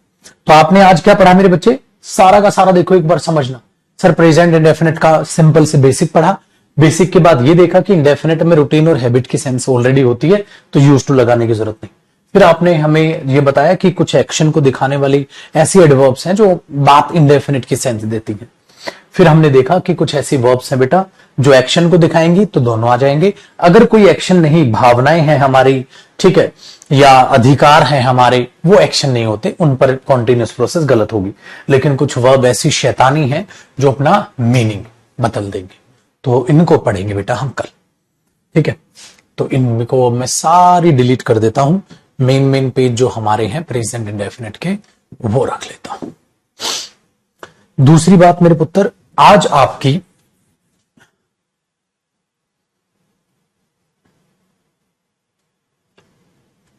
तो आपने आज क्या पढ़ा मेरे बच्चे? सारा का सारा देखो एक बार समझना। सर प्रेजेंट इंडेफिनिट का सिंपल से बेसिक पढ़ा, बेसिक के बाद ये देखा कि इंडेफिनिट में रूटीन और हैबिट की सेंस ऑलरेडी होती है, तो यूज टू लगाने की जरूरत नहीं। फिर आपने हमें ये बताया कि कुछ एक्शन को दिखाने वाली ऐसी एडवर्ब्स हैं जो बात इंडेफिनिट की सेंस देती हैं। फिर हमने देखा कि कुछ ऐसी वर्ब्स हैं बेटा जो एक्शन को दिखाएंगी, तो दोनों आ जाएंगे। अगर कोई एक्शन नहीं, भावनाएं हैं हमारी, ठीक है, या अधिकार हैं हमारे, वो एक्शन नहीं होते, उन पर कॉन्टिन्यूस प्रोसेस गलत होगी। लेकिन कुछ वर्ब ऐसी शैतानी है जो अपना मीनिंग बदल देंगे, तो इनको पढ़ेंगे बेटा हम कल। ठीक है, तो इनको मैं सारी डिलीट कर देता हूं, मेन पेज जो हमारे हैं प्रेजेंट इंडेफिनिट के, वो रख लेता हूं। दूसरी बात मेरे पुत्र, आज आपकी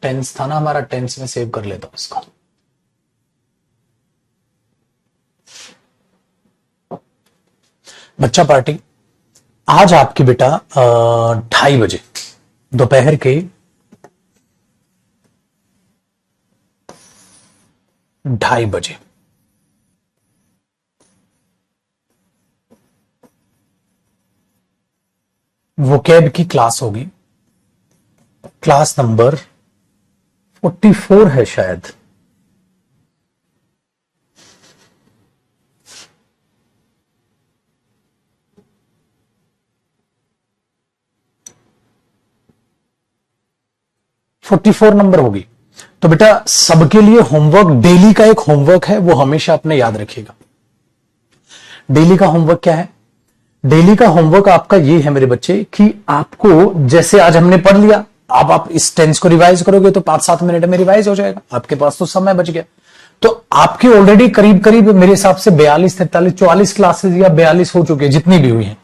टेंस था ना हमारा, टेंस में सेव कर लेता हूं इसको। बच्चा पार्टी आज आपकी बेटा 2:30 बजे दोपहर के 2:30 बजे वोकैब की क्लास होगी। क्लास नंबर 44 है शायद। फोर्टी फोर नंबर होगी। तो बेटा सबके लिए होमवर्क, डेली का एक होमवर्क है, वो हमेशा अपने याद रखिएगा। डेली का होमवर्क क्या है? डेली का होमवर्क आपका ये है मेरे बच्चे कि आपको, जैसे आज हमने पढ़ लिया, अब आप इस टेंस को रिवाइज करोगे तो 5-7 मिनट में रिवाइज हो जाएगा, आपके पास तो समय बच गया। तो आपके ऑलरेडी करीब करीब मेरे हिसाब से 42, 43, 44 क्लासेस या 42 हो चुके हैं, जितनी भी हुई हैं,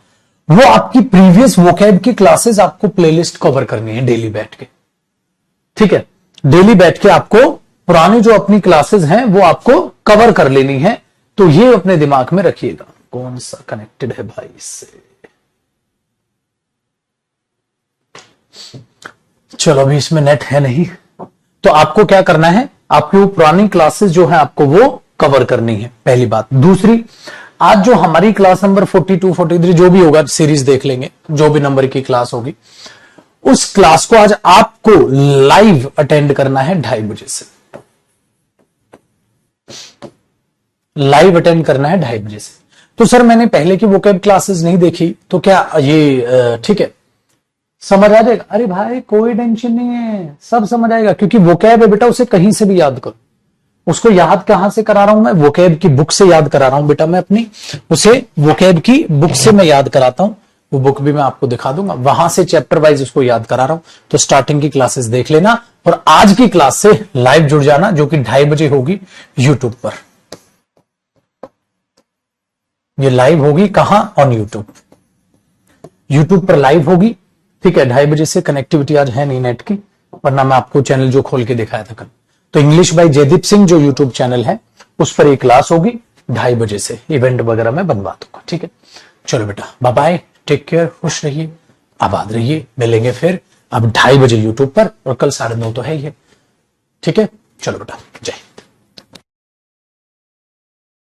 वो आपकी प्रीवियस वोकैब की क्लासेस आपको प्लेलिस्ट कवर करनी है डेली बैठ के। ठीक है, डेली बैठ के आपको पुरानी जो अपनी क्लासेस हैं वो आपको कवर कर लेनी है। तो ये अपने दिमाग में रखिएगा। कौन सा कनेक्टेड है भाई इससे? चलो अभी इसमें नेट है नहीं, तो आपको क्या करना है, आपकी वो पुरानी क्लासेस जो है आपको वो कवर करनी है, पहली बात। दूसरी, आज जो हमारी क्लास नंबर 42, 43 जो भी होगा, सीरीज देख लेंगे, जो भी नंबर की क्लास होगी, उस क्लास को आज आपको लाइव अटेंड करना है 2:30 बजे से। लाइव अटेंड करना है 2:30 बजे से। तो सर मैंने पहले की वोकैब क्लासेस नहीं देखी, तो क्या ये ठीक है, समझ आ जाएगा? अरे भाई कोई टेंशन नहीं है, सब समझ आएगा, क्योंकि वोकैब है बेटा, उसे कहीं से भी याद करो। उसको याद कहां से करा रहा हूं मैं? वोकैब की बुक से याद करा रहा हूं बेटा मैं अपनी, उसे वोकैब की बुक से मैं याद कराता हूं। वो बुक भी मैं आपको दिखा दूंगा, वहां से चैप्टर वाइज उसको याद करा रहा हूं। तो स्टार्टिंग की क्लासेस देख लेना और आज की क्लास से लाइव जुड़ जाना, जो कि 2:30 बजे होगी यूट्यूब पर। ये लाइव होगी कहां? On YouTube. यूट्यूब पर लाइव होगी, ठीक है। 2:30 बजे से। कनेक्टिविटी आज है नहीं नेट की, वरना मैं आपको चैनल जो खोल के दिखाया था कल। तो इंग्लिश बाय जयदीप सिंह जो यूट्यूब चैनल है, उस पर एक क्लास होगी 2:30 बजे से। इवेंट वगैरह मैं बनवा दूंगा, ठीक है। चलो बेटा बाय बाय, टेक केयर, खुश रहिए, आबाद रहिए, मिलेंगे फिर अब 2:30 बजे यूट्यूब पर, और कल 9:30 तो है ही है, ठीक है। चलो बेटा, जय।